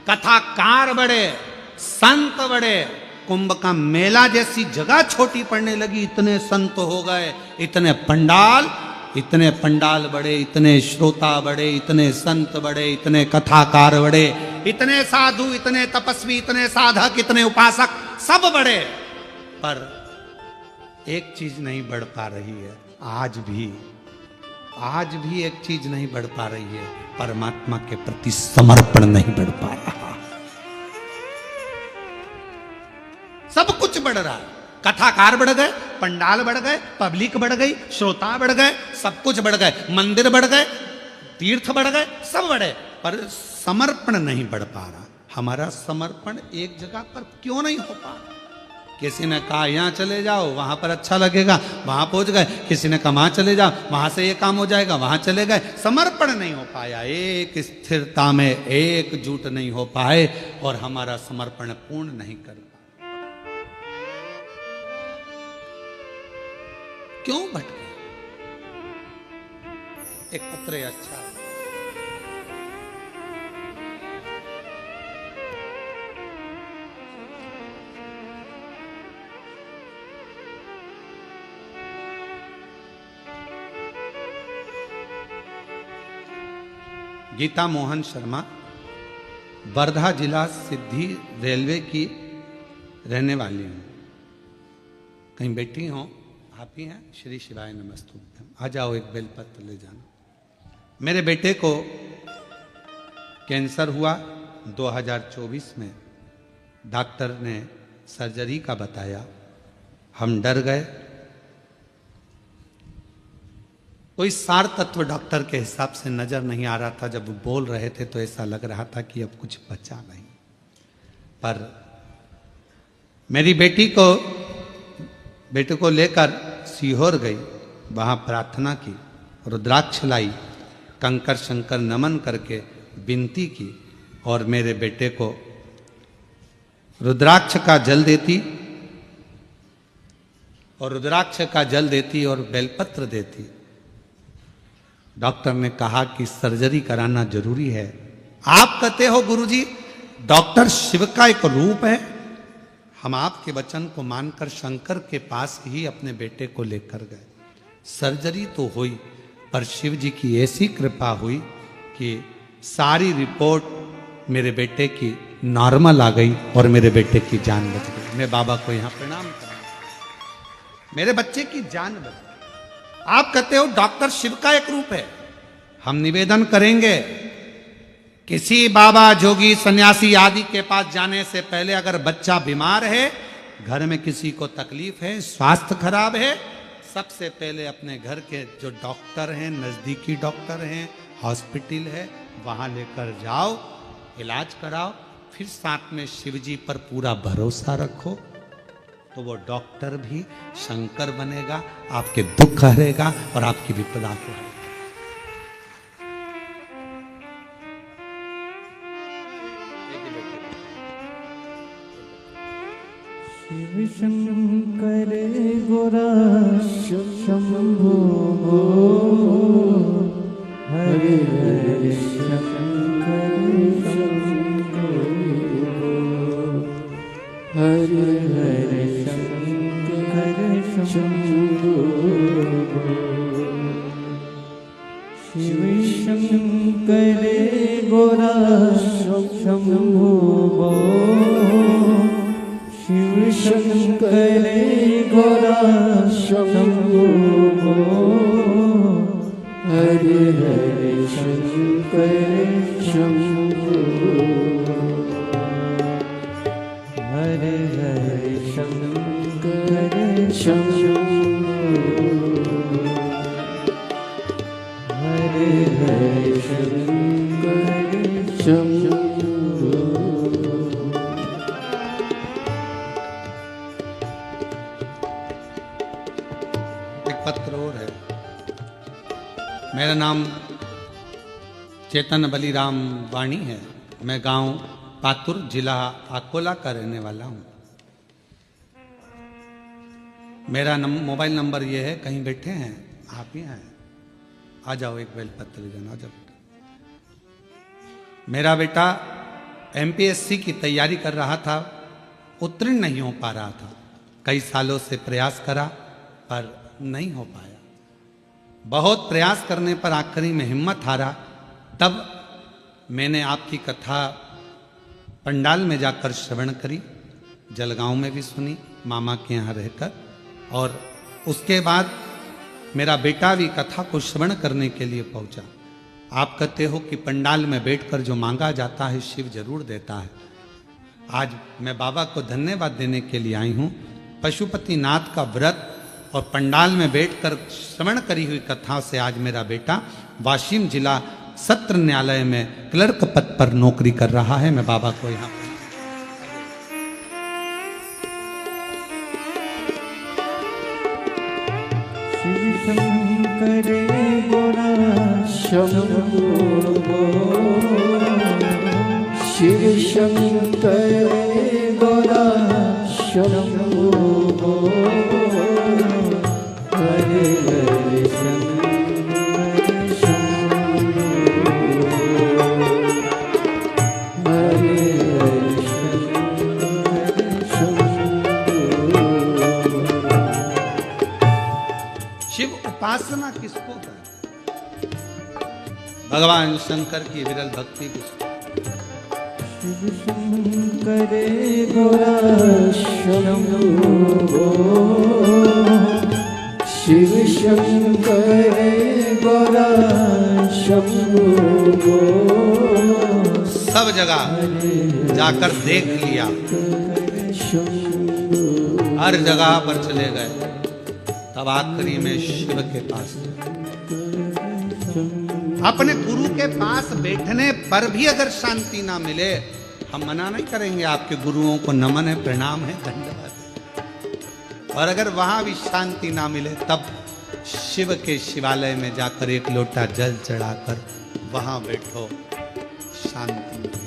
A: कथाकार बड़े, संत बड़े, कुंभ का मेला जैसी जगह छोटी पड़ने लगी, इतने संत हो गए, इतने पंडाल बड़े, इतने श्रोता बड़े, इतने संत बड़े, इतने कथाकार बड़े, इतने साधु, इतने तपस्वी, इतने साधक, इतने उपासक, सब बड़े, पर एक चीज नहीं बढ़ पा रही है। आज भी एक चीज नहीं बढ़ पा रही है, परमात्मा के प्रति समर्पण नहीं बढ़ पा रहा। सब कुछ बढ़ रहा है, कथाकार बढ़ गए, पंडाल बढ़ गए, पब्लिक बढ़ गई, श्रोता बढ़ गए, सब कुछ बढ़ गए, मंदिर बढ़ गए, तीर्थ बढ़ गए, सब बढ़े, पर समर्पण नहीं बढ़ पा रहा। हमारा समर्पण एक जगह पर क्यों नहीं हो पा रहा? किसी ने कहा यहाँ चले जाओ, वहां पर अच्छा लगेगा, वहां पहुंच गए। किसी ने कहा वहां चले जाओ, वहां से ये काम हो जाएगा, वहां चले गए। समर्पण नहीं हो पाया, एक स्थिरता में एकजुट नहीं हो पाए, और हमारा समर्पण पूर्ण नहीं कर पाए। क्यों भटके? एक पत्र है, अच्छा गीता मोहन शर्मा, वर्धा जिला सिद्धि रेलवे की रहने वाली हूँ। कहीं बैठी हो आप ही हैं? श्री शिवाय नमस्तुभ्यम। आ जाओ, एक बेलपत्र ले जाना। मेरे बेटे को कैंसर हुआ 2024 में, डॉक्टर ने सर्जरी का बताया, हम डर गए। कोई सार तत्व डॉक्टर के हिसाब से नजर नहीं आ रहा था। जब वो बोल रहे थे तो ऐसा लग रहा था कि अब कुछ बचा नहीं। पर मेरी बेटे को लेकर सीहोर गई, वहां प्रार्थना की, रुद्राक्ष लाई, कंकर शंकर नमन करके विनती की, और मेरे बेटे को रुद्राक्ष का जल देती और बेलपत्र देती। डॉक्टर ने कहा कि सर्जरी कराना जरूरी है। आप कहते हो गुरुजी डॉक्टर शिव का एक रूप है। हम आपके वचन को मानकर शंकर के पास ही अपने बेटे को लेकर गए। सर्जरी तो हुई, पर शिव जी की ऐसी कृपा हुई कि सारी रिपोर्ट मेरे बेटे की नॉर्मल आ गई और मेरे बेटे की जान बच गई। मैं बाबा को यहां प्रणाम कर, मेरे बच्चे की जान बच गई। आप कहते हो डॉक्टर शिव का एक रूप है। हम निवेदन करेंगे, किसी बाबा जोगी सन्यासी आदि के पास जाने से पहले अगर बच्चा बीमार है, घर में किसी को तकलीफ है, स्वास्थ्य खराब है, सबसे पहले अपने घर के जो डॉक्टर हैं, नजदीकी डॉक्टर हैं, हॉस्पिटल है, वहां लेकर जाओ, इलाज कराओ। फिर साथ में शिव जी पर पूरा भरोसा रखो, तो वो डॉक्टर भी शंकर बनेगा, आपके दुख हरेगा और आपकी विपदा को हरेगा।
B: शिव शंकर गोरा शंभो हरे हरे शंकर शंभो हरे हरे शंकर शंभो शिव शंकर गोरा शंभो शिव शंकर गोरा शंभो हरे हरे शंकर शंभो हरे हरे शंकर शंभो हरे हरे शंकर शंभो।
A: पत्र और है। मेरा नाम चेतन बलिराम वाणी है। मैं गांव पातुर जिला अकोला का रहने वाला हूं। मेरा मोबाइल नंबर ये है, कहीं बैठे हैं आप ही हैं, आ जाओ एक बेल पत्र देना। आ जाओ बेटा। मेरा बेटा एमपीएससी की तैयारी कर रहा था, उत्तीर्ण नहीं हो पा रहा था। कई सालों से प्रयास करा पर नहीं हो पाया। बहुत प्रयास करने पर आखिरी में हिम्मत हारा। तब मैंने आपकी कथा पंडाल में जाकर श्रवण करी, जलगांव में भी सुनी मामा के यहाँ रहकर, और उसके बाद मेरा बेटा भी कथा को श्रवण करने के लिए पहुंचा। आप कहते हो कि पंडाल में बैठकर जो मांगा जाता है शिव जरूर देता है। आज मैं बाबा को धन्यवाद देने के लिए आई हूँ। पशुपतिनाथ का व्रत और पंडाल में बैठकर श्रवण करी हुई कथा से आज मेरा बेटा वाशिम जिला सत्र न्यायालय में क्लर्क पद पर नौकरी कर रहा है। मैं बाबा को यहाँ
B: शिव शंकर गोरा शंभो शिव शंकर गोरा शंभो हरे हरे शंकर शंभो हरे हरे शंकर शंभो।
A: शिव उपासना किसको करें? भगवान शंकर की विरल भक्ति किसको?
B: शिव शंकर गोरा शंभो शिव शंकर गोरा शंभो
A: सब जगह जाकर देख लिया, हर जगह पर चले गए। तब आखिरी में शिव के पास, अपने गुरु के पास बैठने पर भी अगर शांति ना मिले, हम मना नहीं करेंगे। आपके गुरुओं को नमन है, प्रणाम है, धन्यवाद। और अगर वहां भी शांति ना मिले, तब शिव के शिवालय में जाकर एक लोटा जल चढ़ाकर वहां बैठो, शांति मिलेगी।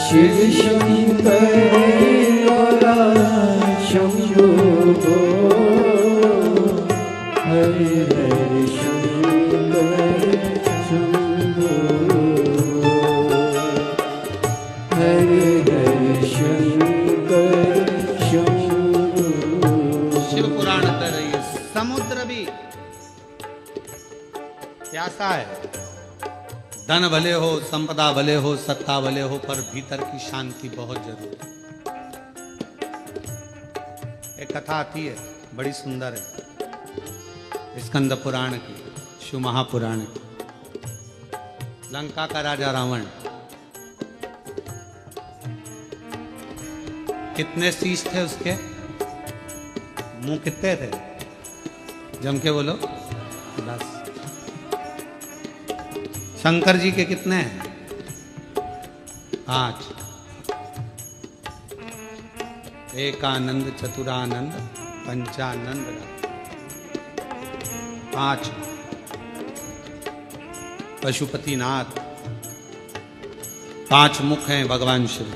B: शिव शंकर गोरा शंभो हरे हरे शंकर शंभो हरे हरे शंकर शंभो।
A: शिव पुराण कर रही है, समुद्र भी प्यासा है। धन भले हो, संपदा भले हो, सत्ता भले हो, पर भीतर की शांति बहुत जरूरी है। एक कथा आती है, बड़ी सुंदर है, स्कंद पुराण की, शिव महापुराण की। लंका का राजा रावण कितने शीश थे उसके? मुंह कितने थे? जम के बोलो। 10। शंकर जी के कितने हैं? 5। एकानंद, चतुरानंद, पंचानंद, 5। पशुपतिनाथ, 5 मुख हैं भगवान शिव।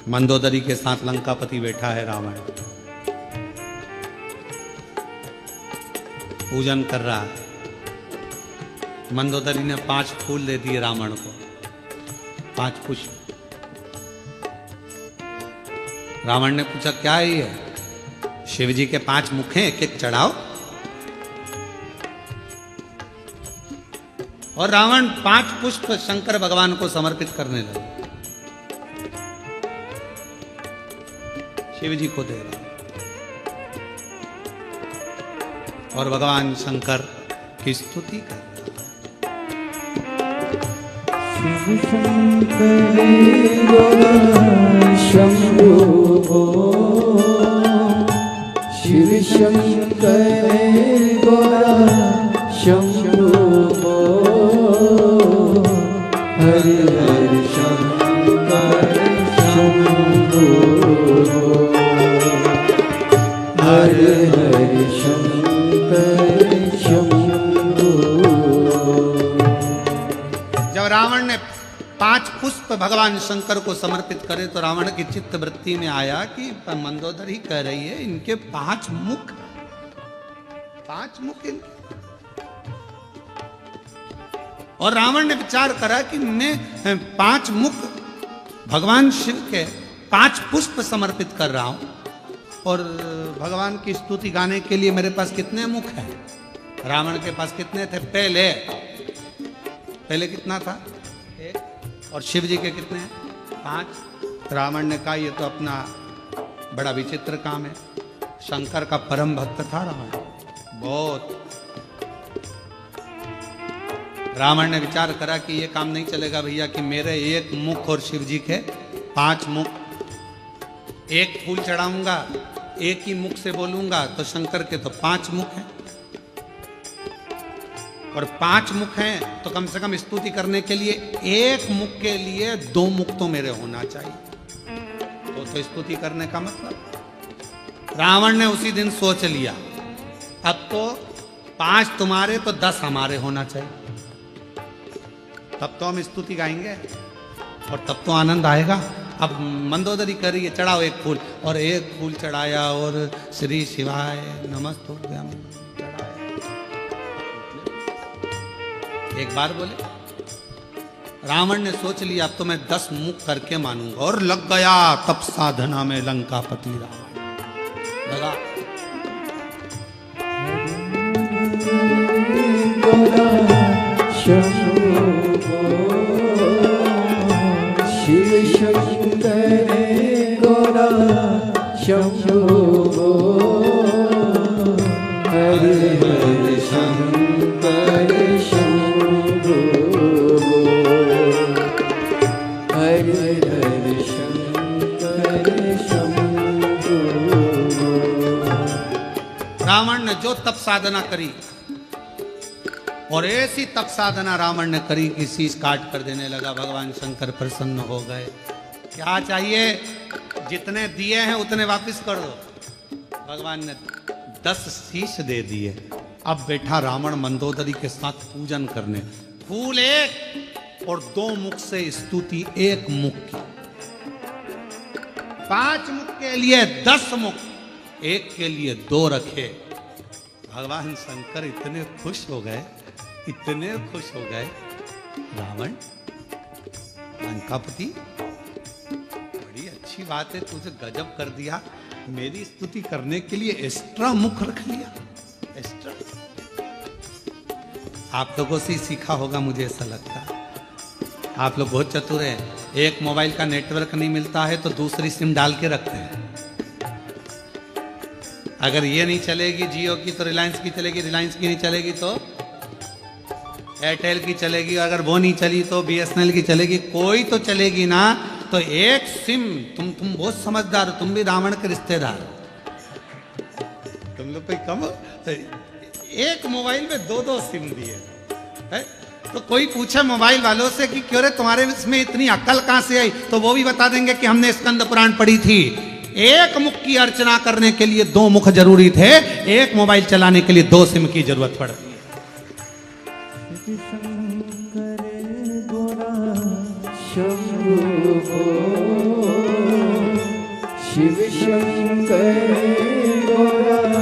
A: मंदोदरी के साथ लंकापति बैठा है रावण, पूजन कर रहा है। मंदोदरी ने 5 फूल दे दिए रावण को, 5 पुष्प। रावण ने पूछा क्या है ये? शिव जी के 5 मुख हैं, एक एक चढ़ाओ। और रावण 5 पुष्प शंकर भगवान को समर्पित करने लगा, शिव जी को दे रहा। और भगवान शंकर की स्तुति कर
B: शिव शंकर शंभो, शिव शंकर शंभो, हर हर शंकर शंभो, हर हर शंकर शंभो।
A: जब रावण ने 5 पुष्प भगवान शंकर को समर्पित करे तो रावण की चित्त वृत्ति में आया कि मंदोदरी कह रही है इनके 5 मुख, 5 मुख इनके। और रावण ने विचार करा कि मैं 5 मुख भगवान शिव के 5 पुष्प समर्पित कर रहा हूं, और भगवान की स्तुति गाने के लिए मेरे पास कितने मुख हैं? रावण के पास कितने थे? पहले कितना था? 1। और शिव जी के कितने हैं? 5। रावण ने कहा ये तो अपना बड़ा विचित्र काम है। शंकर का परम भक्त था रावण, बहुत। रावण ने विचार करा कि ये काम नहीं चलेगा भैया कि मेरे 1 मुख और शिव जी के 5 मुख। 1 फूल चढ़ाऊंगा, 1 ही मुख से बोलूंगा, तो शंकर के तो 5 मुख हैं, और 5 मुख हैं तो कम से कम स्तुति करने के लिए 1 मुख के लिए 2 मुख तो मेरे होना चाहिए। तो स्तुति करने का मतलब। रावण ने उसी दिन सोच लिया अब तो 5 तुम्हारे तो 10 हमारे होना चाहिए, तब तो हम स्तुति गाएंगे और तब तो आनंद आएगा। अब मंदोदरी कर रही है चढ़ाओ 1 फूल, और 1 फूल चढ़ाया और श्री शिवाय नमस्तुभ्यं चढ़ाया। एक बार बोले, रावण ने सोच लिया अब तो मैं 10 मुख करके मानूंगा, और लग गया तप साधना में लंकापति रावण लगा।
B: शिव शंकर गौरा शंभो, हर हर शंकर शंभो, हर हर शंकर शंभो।
A: रावण ने जो तप साधना करी, और ऐसी तप साधना रावण ने करी कि शीश काट कर देने लगा। भगवान शंकर प्रसन्न हो गए। क्या चाहिए? जितने दिए हैं उतने वापस कर दो। भगवान ने 10 शीश दे दिए। अब बैठा रावण मंदोदरी के साथ पूजन करने। फूल 1 और 2 मुख से स्तुति 1 मुख की। 5 मुख के लिए 10 मुख, 1 के लिए 2 रखे। भगवान शंकर इतने खुश हो गए, इतने खुश हो गए। रावण, लंकापति, बड़ी अच्छी बात है, तुझे गजब कर दिया। मेरी स्तुति करने के लिए एक्स्ट्रा मुख रख लिया, एक्स्ट्रा। आप लोगों से ही सीखा होगा, मुझे ऐसा लगता है। आप लोग बहुत चतुर हैं। एक मोबाइल का नेटवर्क नहीं मिलता है तो दूसरी सिम डाल के रखते हैं। अगर ये नहीं चलेगी जियो की तो रिलायंस की चलेगी, रिलायंस की नहीं चलेगी तो एयरटेल की चलेगी, अगर वो नहीं चली तो BSNL की चलेगी। कोई तो चलेगी ना। तो एक सिम, तुम बहुत समझदार हो, तुम भी रावण के रिश्तेदार हो। तुम लोग कोई कम हो? एक मोबाइल में दो दो सिम दिए है? तो कोई पूछे मोबाइल वालों से कि क्यों रे तुम्हारे इसमें इतनी अक्ल कहां से आई, तो वो भी बता देंगे कि हमने स्कंद पुराण पढ़ी थी। एक मुख की अर्चना करने के लिए दो मुख जरूरी थे, एक मोबाइल चलाने के लिए दो सिम की जरूरत पड़ती है।
B: शिव शंकर गोरा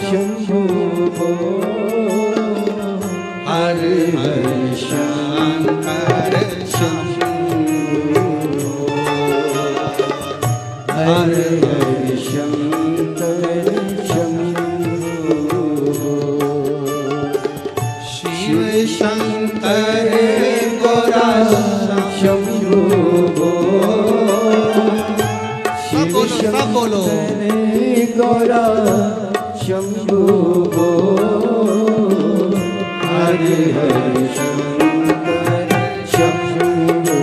B: शंभो हर हर शंकर शंभो हर हर शंकर शंभो शिव शंकर गोरा शंभो
A: सब बोलो
B: गौरा शंभु हरे हरे शंकर शंभु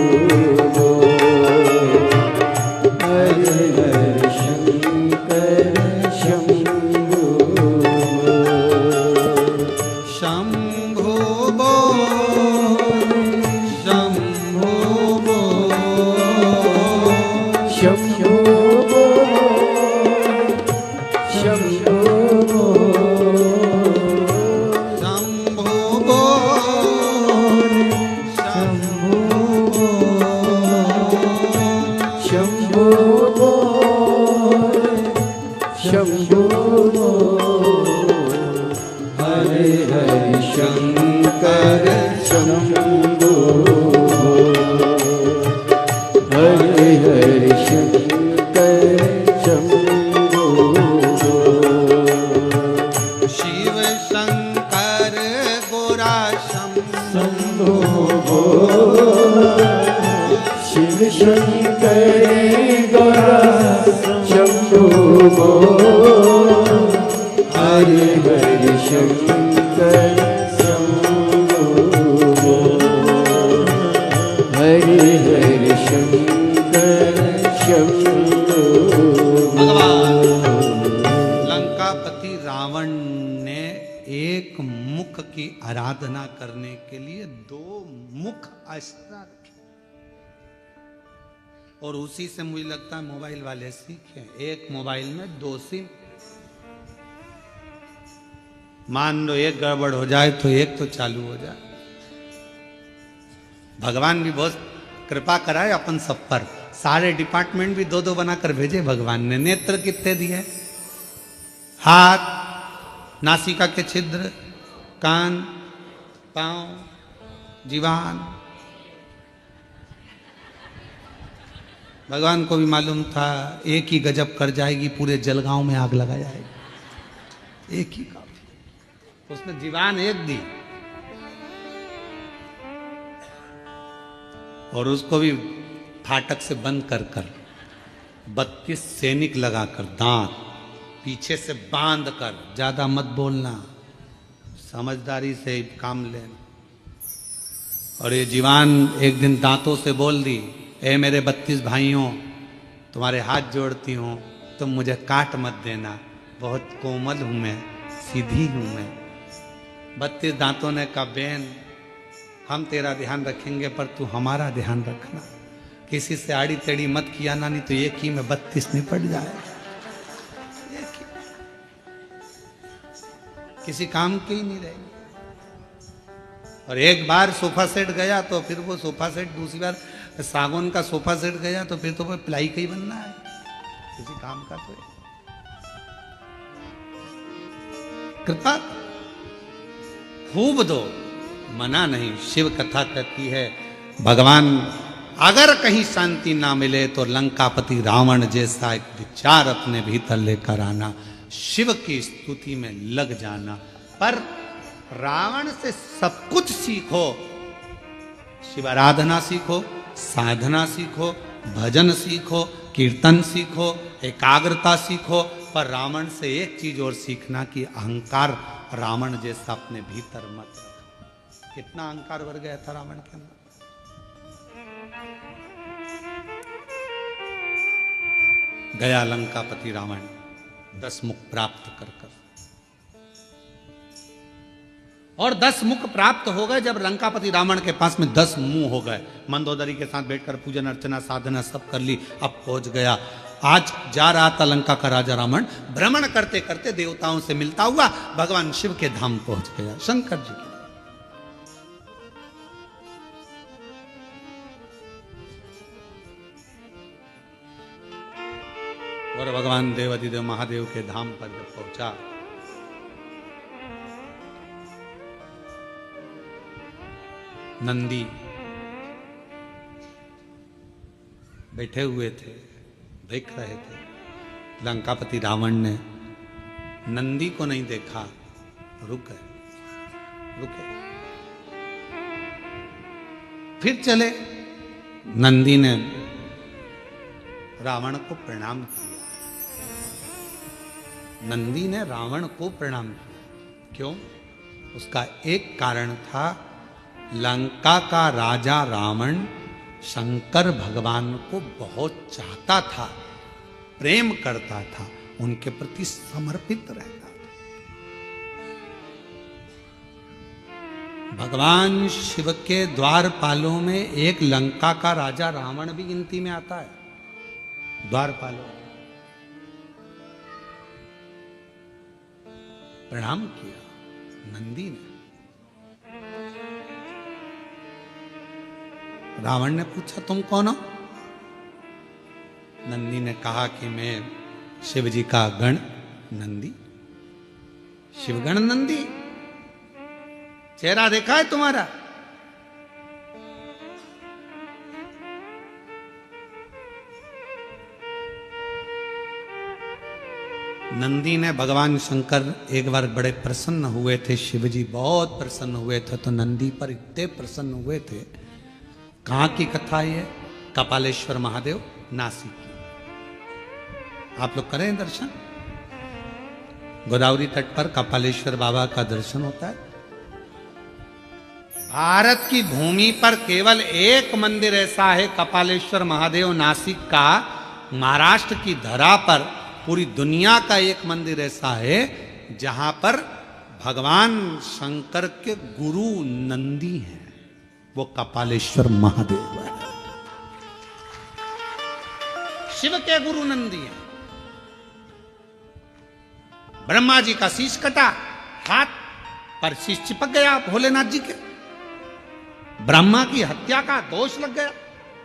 B: हरे हरे शंकर शंभु
A: शंभो बोल शंभो बोल
B: शंभु हरे हरे शंकर शंभो हरे हरे शंकर शंभो
A: शिव शंकर गोरा शंभो
B: शिव शंकर गोरा शंभो हरे हरे शंकर शंभो हरे हरे शंकर शंभो।
A: भगवान लंकापति रावण ने एक मुख की आराधना करने के लिए दो मुख अस्त्र रखे, और उसी से मुझे लगता है मोबाइल वाले सीखे। एक मोबाइल में दो सिम, मान लो एक गड़बड़ हो जाए तो एक तो चालू हो जाए। भगवान भी बहुत कृपा कराए अपन सब पर, सारे डिपार्टमेंट भी दो दो बनाकर भेजे भगवान ने। नेत्र कितने दिए? हाथ, नासिका के छिद्र, कान, पांव, जीवान। भगवान को भी मालूम था एक ही गजब कर जाएगी, पूरे जलगांव में आग लगा जाएगी, एक ही काफी। उसने जीवान एक दी, और उसको भी फाटक से बंद कर 32 सैनिक लगाकर, दांत पीछे से बांध कर, ज्यादा मत बोलना, समझदारी से काम लेना। और ये जीवान एक दिन दांतों से बोल दी, ए मेरे 32 भाइयों, तुम्हारे हाथ जोड़ती हूँ, तुम मुझे काट मत देना, बहुत कोमल हूँ मैं, सीधी हूँ मैं। 32 दांतों ने कहा, बहन हम तेरा ध्यान रखेंगे पर तू हमारा ध्यान रखना, किसी से आड़ी टेढ़ी मत किया ना, नहीं तो एक ही में 32 निपट जाए, किसी काम की ही नहीं रहेगी। और एक बार सोफा सेट गया तो फिर वो सोफा सेट, दूसरी बार सागौन का सोफा सेट गया तो फिर तो वो प्लाई का ही बनना है, किसी काम का तो। कृपा खूब दो, मना नहीं। शिव कथा कहती है भगवान अगर कहीं शांति ना मिले तो लंकापति रावण जैसा एक विचार अपने भीतर लेकर आना, शिव की स्तुति में लग जाना। पर रावण से सब कुछ सीखो, शिव आराधना सीखो, साधना सीखो, भजन सीखो, कीर्तन सीखो, एकाग्रता सीखो, पर रावण से एक चीज और सीखना कि अहंकार रावण जैसा अपने भीतर मत रखो। कितना अहंकार भर गया था रावण के अंदर। गया लंकापति रावण 10 मुख प्राप्त कर कर, और 10 मुख प्राप्त हो गए जब लंकापति रावण के पास में 10 मुंह हो गए। मंदोदरी के साथ बैठकर पूजन अर्चना साधना सब कर ली, अब पहुंच गया। आज जा रहा था लंका का राजा रावण, भ्रमण करते करते देवताओं से मिलता हुआ भगवान शिव के धाम पहुंच गया, शंकर जी के। और भगवान देवाधिदेव महादेव के धाम पर जब पहुंचा, नंदी बैठे हुए थे, देख रहे थे। लंकापति रावण ने नंदी को नहीं देखा, रुके। फिर चले। नंदी ने रावण को प्रणाम किया। नंदी ने रावण को प्रणाम किया। क्यों? उसका एक कारण था, लंका का राजा रावण शंकर भगवान को बहुत चाहता था, प्रेम करता था, उनके प्रति समर्पित रहता था। भगवान शिव के द्वारपालों में एक लंका का राजा रावण भी गिनती में आता है। द्वारपालों प्रणाम किया नंदी ने। रावण ने पूछा, तुम कौन हो? नंदी ने कहा कि मैं शिव जी का गण नंदी, शिवगण नंदी। चेहरा देखा है तुम्हारा? नंदी ने, भगवान शंकर एक बार बड़े प्रसन्न हुए थे, शिव जी बहुत प्रसन्न हुए थे, तो नंदी पर इतने प्रसन्न हुए थे। कहाँ की कथा है? कपालेश्वर महादेव, नासिक की। आप लोग करें दर्शन। गोदावरी तट पर कपालेश्वर बाबा का दर्शन होता है। भारत की भूमि पर केवल एक मंदिर ऐसा है, कपालेश्वर महादेव नासिक का। महाराष्ट्र की धरा पर पूरी दुनिया का एक मंदिर ऐसा है जहां पर भगवान शंकर के गुरु नंदी हैं, वो कपालेश्वर महादेव है। शिव के गुरु नंदी हैं। ब्रह्मा जी का शीश कटा, हाथ पर शीश चिपक गया भोलेनाथ जी के। ब्रह्मा की हत्या का दोष लग गया,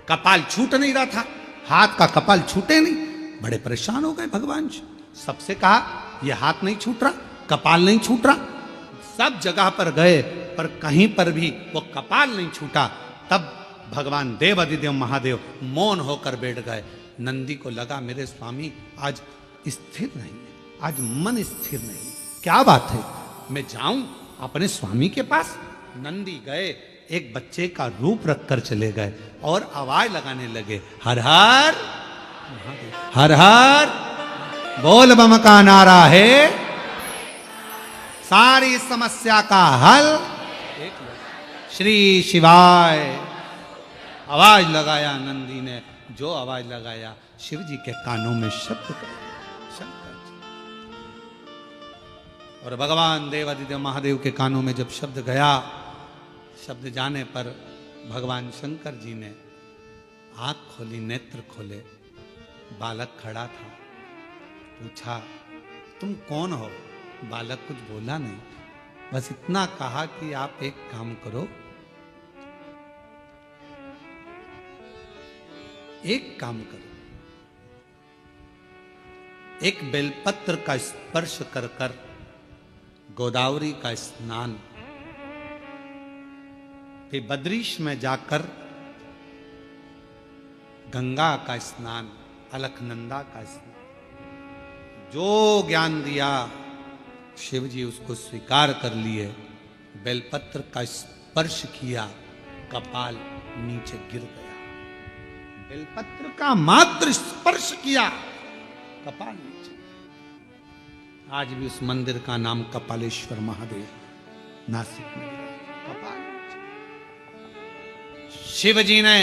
A: कपाल छूट नहीं रहा था, हाथ का कपाल छूटे नहीं। बड़े परेशान हो गए भगवान जी। सबसे कहा, यह हाथ नहीं छूट रहा, कपाल नहीं छूट रहा। सब जगह पर गए पर कहीं पर भी वो कपाल नहीं छूटा। तब भगवान देवाधिदेव महादेव मौन होकर बैठ गए। नंदी को लगा, मेरे स्वामी आज स्थिर नहीं है, आज मन स्थिर नहीं, क्या बात है, मैं जाऊं अपने स्वामी के पास। नंदी गए, एक बच्चे का रूप रखकर चले गए और आवाज लगाने लगे, हर हर हर हर बोल बम का नारा है, सारी समस्या का हल श्री शिवाय। आवाज लगाया नंदी ने, जो आवाज लगाया शिव जी के कानों में शब्द गया, शंकर जी। और भगवान देवाधिदेव महादेव के कानों में जब शब्द गया, शब्द जाने पर भगवान शंकर जी ने आंख खोली, नेत्र खोले। बालक खड़ा था, पूछा, तुम कौन हो? बालक कुछ बोला नहीं, बस इतना कहा कि आप एक काम करो, एक काम करो, एक बेलपत्र का स्पर्श कर कर गोदावरी का स्नान, फिर बद्रीश में जाकर गंगा का स्नान, अलकनंदा का स्नान, जो ज्ञान दिया शिव जी उसको स्वीकार कर लिए। बेलपत्र का स्पर्श किया, कपाल नीचे गिर गया। बेलपत्र का मात्र स्पर्श किया, कपाल नीचे। आज भी उस मंदिर का नाम कपालेश्वर महादेव नासिक में, कपाल नीचे। शिव जी ने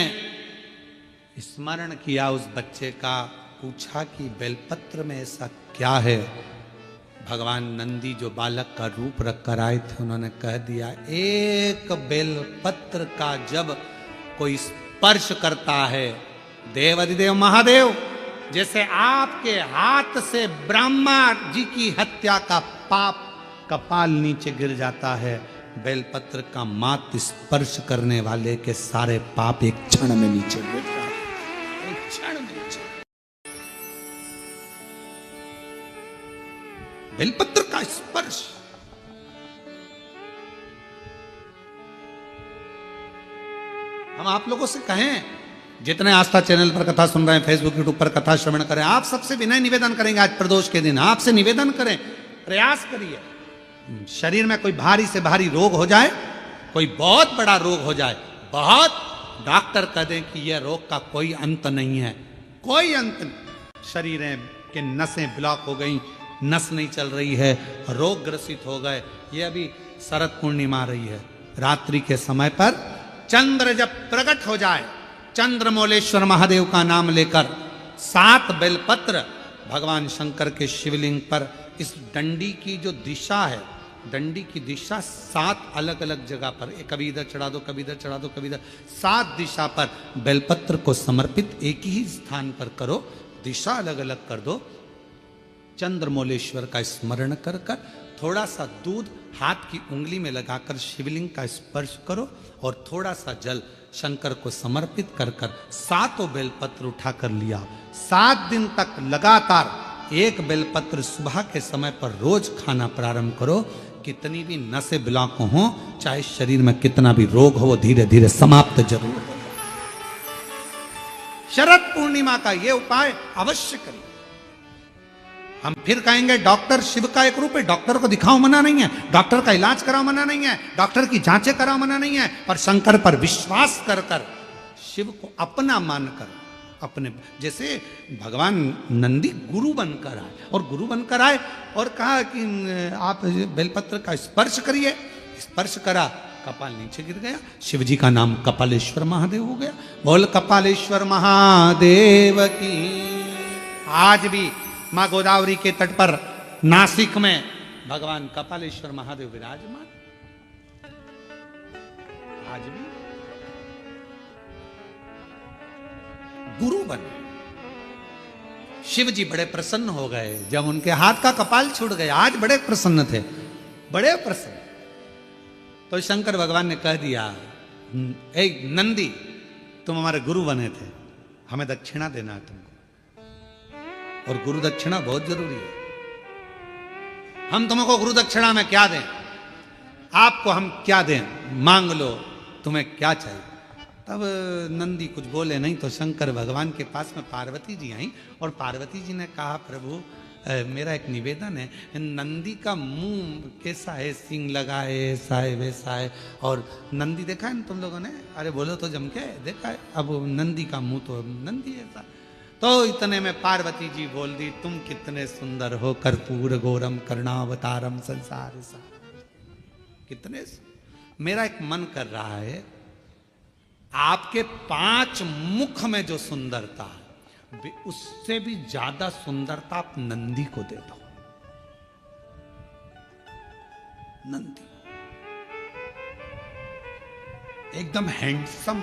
A: स्मरण किया उस बच्चे का, पूछा कि बेलपत्र में ऐसा क्या है। भगवान नंदी जो बालक का रूप रख कर आए थे, उन्होंने कह दिया, एक बेलपत्र का जब कोई स्पर्श करता है, देवाधिदेव महादेव, जैसे आपके हाथ से ब्रह्मा जी की हत्या का पाप कपाल नीचे गिर जाता है, बेलपत्र का मात्र स्पर्श करने वाले के सारे पाप एक क्षण में नीचे गिर जाते हैं। एक क्षण में नीचे। बेलपत्र का स्पर्श। हम आप लोगों से कहें, जितने आस्था चैनल पर कथा सुन रहे हैं, फेसबुक यूट्यूब पर कथा श्रवण करें, आप सबसे विनय निवेदन करेंगे, आज प्रदोष के दिन आपसे निवेदन करें, प्रयास करिए, शरीर में कोई भारी से भारी रोग हो जाए, कोई बहुत बड़ा रोग हो जाए, बहुत, डॉक्टर कह दें कि यह रोग का कोई अंत नहीं है, कोई अंत नहीं, शरीर के नसें ब्लॉक हो गई, नस नहीं चल रही है, रोग ग्रसित हो गए। ये अभी शरद पूर्णिमा रही है, रात्रि के समय पर चंद्र जब प्रकट हो जाए, चंद्रमौलेश्वर महादेव का नाम लेकर 7 बेलपत्र भगवान शंकर के शिवलिंग पर, इस डंडी की जो दिशा है, डंडी की दिशा 7 अलग अलग जगह पर, कभी इधर चढ़ा दो, कभी इधर चढ़ा दो, कभी इधर, 7 दिशा पर बेलपत्र को समर्पित एक ही स्थान पर करो, दिशा अलग अलग कर दो, चंद्रमौलेश्वर का स्मरण कर कर थोड़ा सा दूध हाथ की उंगली में लगाकर शिवलिंग का स्पर्श करो और थोड़ा सा जल शंकर को समर्पित कर कर 7 बेलपत्र उठाकर लिया। 7 दिन तक लगातार एक बेलपत्र सुबह के समय पर रोज खाना प्रारंभ करो। कितनी भी नसें ब्लॉक हो, चाहे शरीर में कितना भी रोग हो, वो धीरे धीरे समाप्त जरूर हो। शरद पूर्णिमा का ये उपाय अवश्य करिए। हम फिर कहेंगे डॉक्टर शिव का एक रूप है, डॉक्टर को दिखाओ मना नहीं है, डॉक्टर का इलाज कराओ मना नहीं है, डॉक्टर की जांचें कराओ मना नहीं है, पर शंकर पर विश्वास कर कर शिव को अपना मानकर, अपने जैसे भगवान नंदी गुरु बनकर आए, और गुरु बनकर आए और कहा कि आप बेलपत्र का स्पर्श करिए, स्पर्श करा, कपाल नीचे गिर गया, शिव जी का नाम कपालेश्वर महादेव हो गया। बोल कपालेश्वर महादेव की। आज भी मां गोदावरी के तट पर नासिक में भगवान कपालेश्वर महादेव विराजमान, आज भी गुरु बने। शिव जी बड़े प्रसन्न हो गए जब उनके हाथ का कपाल छूट गया, आज बड़े प्रसन्न थे, बड़े प्रसन्न। तो शंकर भगवान ने कह दिया, एक नंदी तुम हमारे गुरु बने थे, हमें दक्षिणा देना है तुमको, और गुरु दक्षिणा बहुत जरूरी है। हम तुमको गुरु दक्षिणा में क्या दें, आपको हम क्या दें, मांग लो, तुम्हें क्या चाहिए। तब नंदी कुछ बोले नहीं, तो शंकर भगवान के पास में पार्वती जी आई, और पार्वती जी ने कहा, प्रभु मेरा एक निवेदन है, नंदी का मुंह कैसा है, सींग लगा है, ऐसा है वैसा है, और नंदी देखा है ना तुम लोगों ने, अरे बोलो तो जम के देखा है, अब नंदी का मुंह तो नंदी ऐसा। तो इतने में पार्वती जी बोल दी, तुम कितने सुंदर हो, कर्पूर गौरम करुणावतारम संसार सार। कितने, मेरा एक मन कर रहा है, आपके 5 मुख में जो सुंदरता है, उससे भी ज्यादा सुंदरता आप नंदी को दे दो। नंदी एकदम हैंडसम,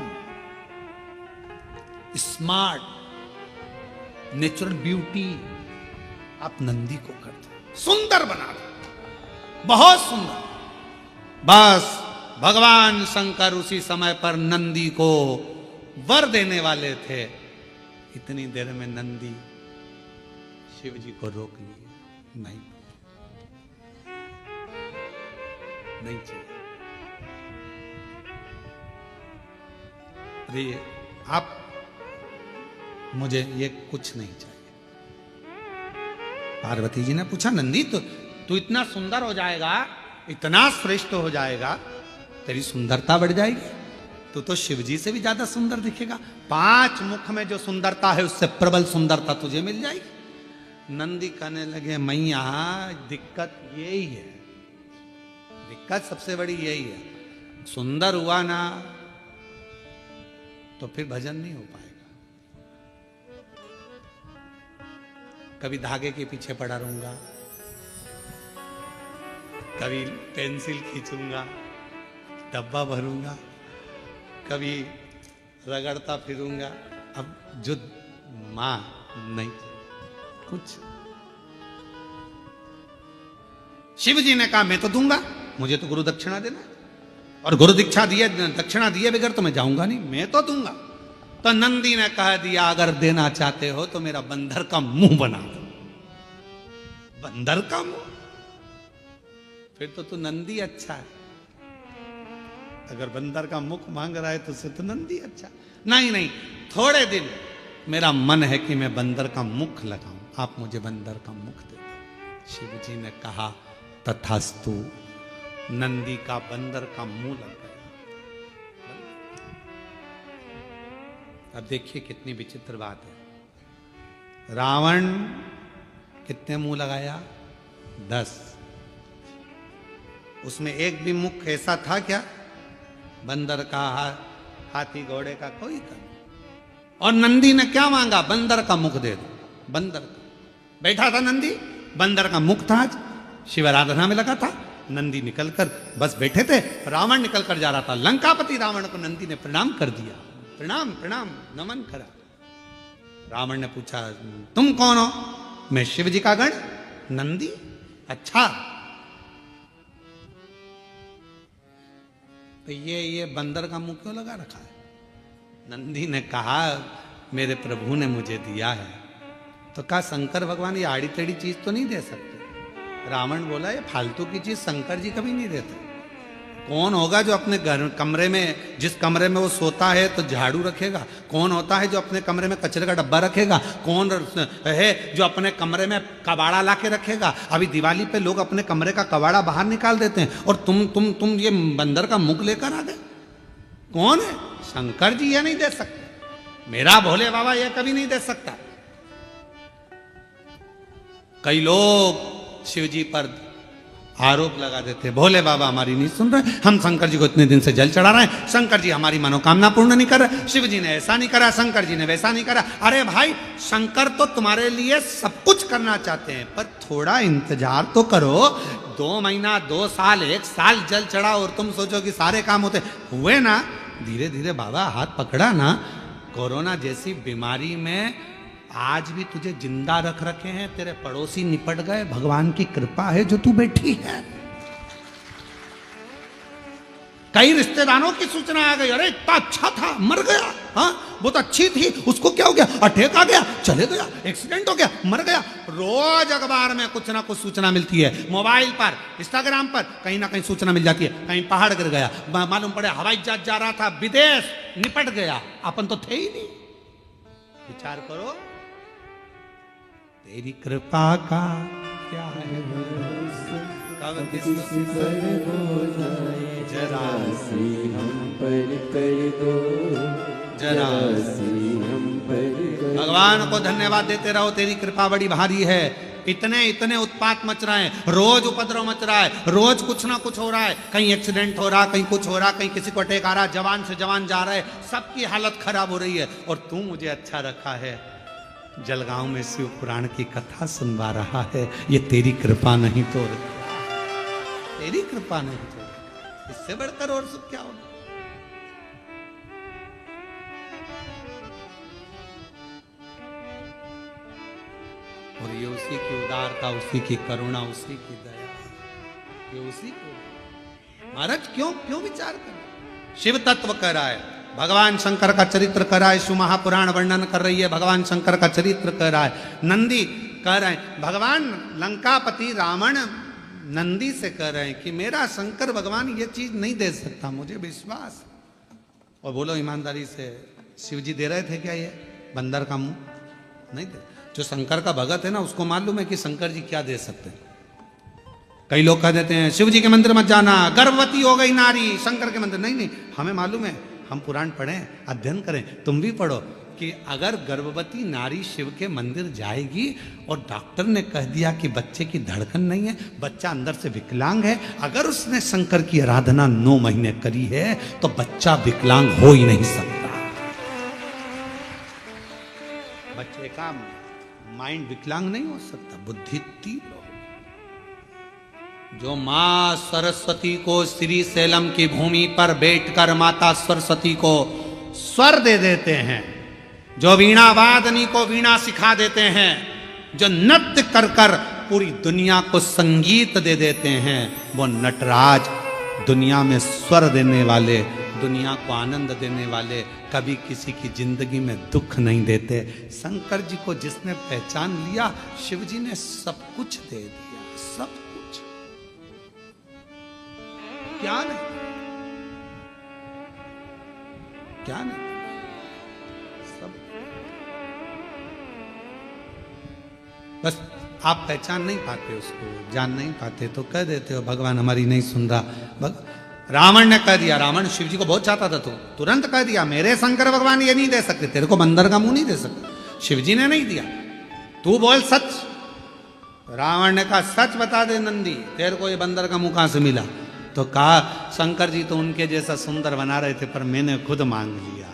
A: स्मार्ट, नेचुरल ब्यूटी, आप नंदी को कर दो, सुंदर बना दो, बहुत सुंदर। बस भगवान शंकर उसी समय पर नंदी को वर देने वाले थे, इतनी देर में नंदी शिव जी को रोक लिए, नहीं नहीं चाहिए। अरे आप, मुझे ये कुछ नहीं चाहिए। पार्वती जी ने पूछा, नंदी तो तू इतना सुंदर हो जाएगा, इतना श्रेष्ठ हो जाएगा, तेरी सुंदरता बढ़ जाएगी, तू तो शिव जी से भी ज्यादा सुंदर दिखेगा, 5 मुख में जो सुंदरता है उससे प्रबल सुंदरता तुझे मिल जाएगी। नंदी कहने लगे, मैया दिक्कत यही है, दिक्कत सबसे बड़ी यही है, सुंदर हुआ ना तो फिर भजन नहीं हो पाएगा। कभी धागे के पीछे पड़ा रहूंगा, कभी पेंसिल खींचूंगा, डब्बा भरूंगा, कभी रगड़ता फिरूंगा। अब जो मां नहीं कुछ। शिव जी ने कहा मैं तो दूंगा, मुझे तो गुरु दक्षिणा देना, और गुरु दीक्षा दिए, दक्षिणा दिए बगैर तो मैं जाऊंगा नहीं, मैं तो दूंगा। तो नंदी ने कह दिया अगर देना चाहते हो तो मेरा बंदर का मुंह बना दो। बंदर का मुंह? फिर तो तू नंदी अच्छा है। अगर बंदर का मुख मांग रहा है तो उसे तो नंदी अच्छा। नहीं नहीं, थोड़े दिन मेरा मन है कि मैं बंदर का मुख लगाऊं, आप मुझे बंदर का मुख दे दो। शिव जी ने कहा तथास्तु। नंदी का बंदर का मुंह लग गया। अब देखिए कितनी विचित्र बात है। रावण कितने मुंह लगाया? 10। उसमें एक भी मुख ऐसा था क्या? बंदर का, हाथी घोड़े का कोई था। और नंदी ने क्या मांगा? बंदर का मुख दे दो। बंदर का बैठा था नंदी, बंदर का मुख था। आज शिव आराधना में लगा था। नंदी निकलकर बस बैठे थे, रावण निकलकर जा रहा था। लंकापति रावण को नंदी ने प्रणाम कर दिया। प्रणाम प्रणाम नमन करा। रावण ने पूछा तुम कौन हो? मैं शिव जी का गण नंदी। अच्छा, तो ये बंदर का मुंह क्यों लगा रखा है? नंदी ने कहा मेरे प्रभु ने मुझे दिया है। तो कहा शंकर भगवान ये आड़ी टेढ़ी चीज तो नहीं दे सकते। रावण बोला ये फालतू की चीज शंकर जी कभी नहीं देते। कौन होगा जो अपने घर कमरे में, जिस कमरे में वो सोता है तो झाड़ू रखेगा? कौन होता है जो अपने कमरे में कचरे का डब्बा रखेगा? कौन है जो अपने कमरे में कबाड़ा ला के रखेगा? अभी दिवाली पे लोग अपने कमरे का कबाड़ा बाहर निकाल देते हैं, और तुम ये बंदर का मुख लेकर आ गए। कौन है? शंकर जी ये नहीं दे सकते। मेरा भोले बाबा ये कभी नहीं दे सकता। कई लोग शिव जी पर आरोप लगा देते, भोले बाबा हमारी नहीं सुन रहे, हम शंकर जी को इतने दिन से जल चढ़ा रहे हैं, शंकर जी हमारी मनोकामना पूर्ण नहीं कर रहे, शिव जी ने ऐसा नहीं करा, शंकर जी ने वैसा नहीं करा। अरे भाई, शंकर तो तुम्हारे लिए सब कुछ करना चाहते हैं, पर थोड़ा इंतजार तो करो। 2 महीना, 2 साल, 1 साल जल चढ़ा और तुम सोचो कि सारे काम होते हुए ना। धीरे धीरे बाबा हाथ पकड़ा ना। कोरोना जैसी बीमारी में आज भी तुझे जिंदा रख रखे हैं, तेरे पड़ोसी निपट गए, भगवान की कृपा है जो तू बैठी है। कई रिश्तेदारों की सूचना आ गई, अरे इतना अच्छा था, मर गया। हाँ, वो तो अच्छी थी, उसको क्या हो गया? अटैक आ गया, चले गया, एक्सीडेंट हो गया, मर गया। रोज अखबार में कुछ ना कुछ सूचना मिलती है, मोबाइल पर, इंस्टाग्राम पर कहीं ना कहीं सूचना मिल जाती है। कहीं पहाड़ गिर गया, मालूम पड़े हवाई जहाज जा रहा था विदेश, निपट गया, अपन तो थे ही नहीं। विचार करो, तेरी कृपा का क्या है? कब किसी
B: पर हो जाए
A: जरा
B: सी हम पर कर दो,
A: जरा
B: सी हम पर कर।
A: भगवान को धन्यवाद देते रहो, तेरी कृपा बड़ी भारी है। इतने उत्पात मच रहे हैं, रोज उपद्रव मच रहा है, रोज कुछ ना कुछ हो रहा है। कहीं एक्सीडेंट हो रहा, कहीं कुछ हो रहा, कहीं किसी को अटैक आ रहा, जवान से जवान जा रहे, सबकी हालत खराब हो रही है। और तू मुझे अच्छा रखा है, जलगांव में शिव पुराण की कथा सुनवा रहा है। ये तेरी कृपा नहीं तो, तेरी कृपा नहीं तो इससे बढ़कर और सुख क्या होगा? और ये उसी की उदारता, उसी की करुणा, उसी की दया, ये उसी की। महाराज क्यों विचार कर? शिव तत्व कह रहा है, भगवान शंकर का चरित्र कर रहा है, शिव महापुराण वर्णन कर रही है, भगवान शंकर का चरित्र कर रहा है। नंदी कह रहे हैं, भगवान लंकापति रावण नंदी से कह रहे हैं कि मेरा शंकर भगवान ये चीज नहीं दे सकता, मुझे विश्वास। और बोलो ईमानदारी से, शिव जी दे रहे थे क्या ये बंदर का मुंह? नहीं दे। जो शंकर का भगत है ना, उसको मालूम है कि शंकर जी क्या दे सकते हैं। कई लोग कह देते हैं शिव जी के मंदिर मत जाना, गर्भवती हो गई नारी, शंकर के मंदिर। नहीं, हमें मालूम है, हम पुराण पढ़ें, अध्ययन करें, तुम भी पढ़ो, कि अगर गर्भवती नारी शिव के मंदिर जाएगी और डॉक्टर ने कह दिया कि बच्चे की धड़कन नहीं है, बच्चा अंदर से विकलांग है, अगर उसने शंकर की आराधना 9 महीने करी है तो बच्चा विकलांग हो ही नहीं सकता। बच्चे का माइंड विकलांग नहीं हो सकता, बुद्धि तीव्र हो। जो मां सरस्वती को श्री सैलम की भूमि पर बैठकर माता सरस्वती को स्वर दे देते हैं, जो वीणा वादनी को वीणा सिखा देते हैं, जो नृत्य कर कर पूरी दुनिया को संगीत दे देते हैं, वो नटराज दुनिया में स्वर देने वाले, दुनिया को आनंद देने वाले, कभी किसी की जिंदगी में दुख नहीं देते। शंकर जी को जिसने पहचान लिया, शिव जी ने सब कुछ दे दिया, सब कुछ। क्या नहीं, क्या नहीं, सब। बस आप पहचान नहीं पाते उसको, जान नहीं पाते, तो कह देते हो भगवान हमारी नहीं सुन रहा। रावण ने कह दिया, रावण शिव जी को बहुत चाहता था, तो तुरंत कह दिया मेरे शंकर भगवान ये नहीं दे सकते, तेरे को बंदर का मुंह नहीं दे सकते। शिव जी ने नहीं दिया, तू बोल सच। रावण ने कहा सच बता दे नंदी, तेरे को ये बंदर का मुंह कहां से मिला? तो कहा शंकर जी तो उनके जैसा सुंदर बना रहे थे, पर मैंने खुद मांग लिया।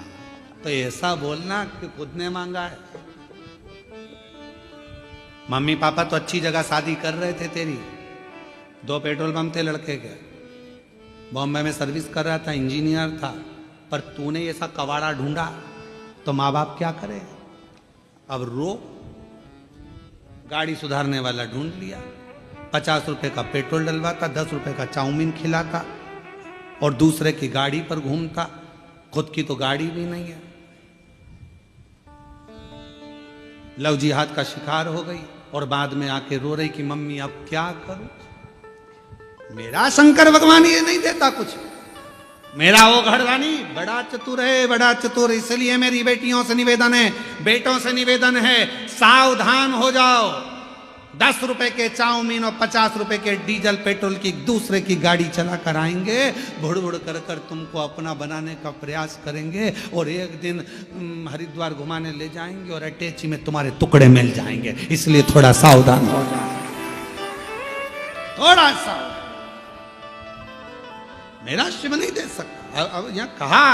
A: तो ऐसा बोलना कि खुद ने मांगा है। मम्मी पापा तो अच्छी जगह शादी कर रहे थे तेरी, 2 पेट्रोल पंप थे लड़के के, बॉम्बे में सर्विस कर रहा था, इंजीनियर था, पर तूने ऐसा कवाड़ा ढूंढा तो माँ बाप क्या करे? अब रो। गाड़ी सुधारने वाला ढूंढ लिया, 50 रुपए का पेट्रोल डलवाता, 10 रुपए का चाउमीन खिलाता और दूसरे की गाड़ी पर घूमता, खुद की तो गाड़ी भी नहीं है। लव जिहाद का शिकार हो गई और बाद में आके रो रही कि मम्मी अब क्या करूं? मेरा शंकर भगवान ये नहीं देता कुछ, मेरा वो घरवानी बड़ा चतुर है, बड़ा चतुर। इसलिए मेरी बेटियों से निवेदन है, बेटों से निवेदन है, सावधान हो जाओ। 10 रुपए के चाउमीन और 50 रुपए के डीजल पेट्रोल की दूसरे की गाड़ी चला कर आएंगे, बुड़ बुड़ कर कर तुमको अपना बनाने का प्रयास करेंगे और एक दिन हरिद्वार घुमाने ले जाएंगे और अटैची में तुम्हारे टुकड़े मिल जाएंगे। इसलिए थोड़ा सावधान हो जाओ, थोड़ा सा। मेरा शिव नहीं दे सकता। अब यहां कहा,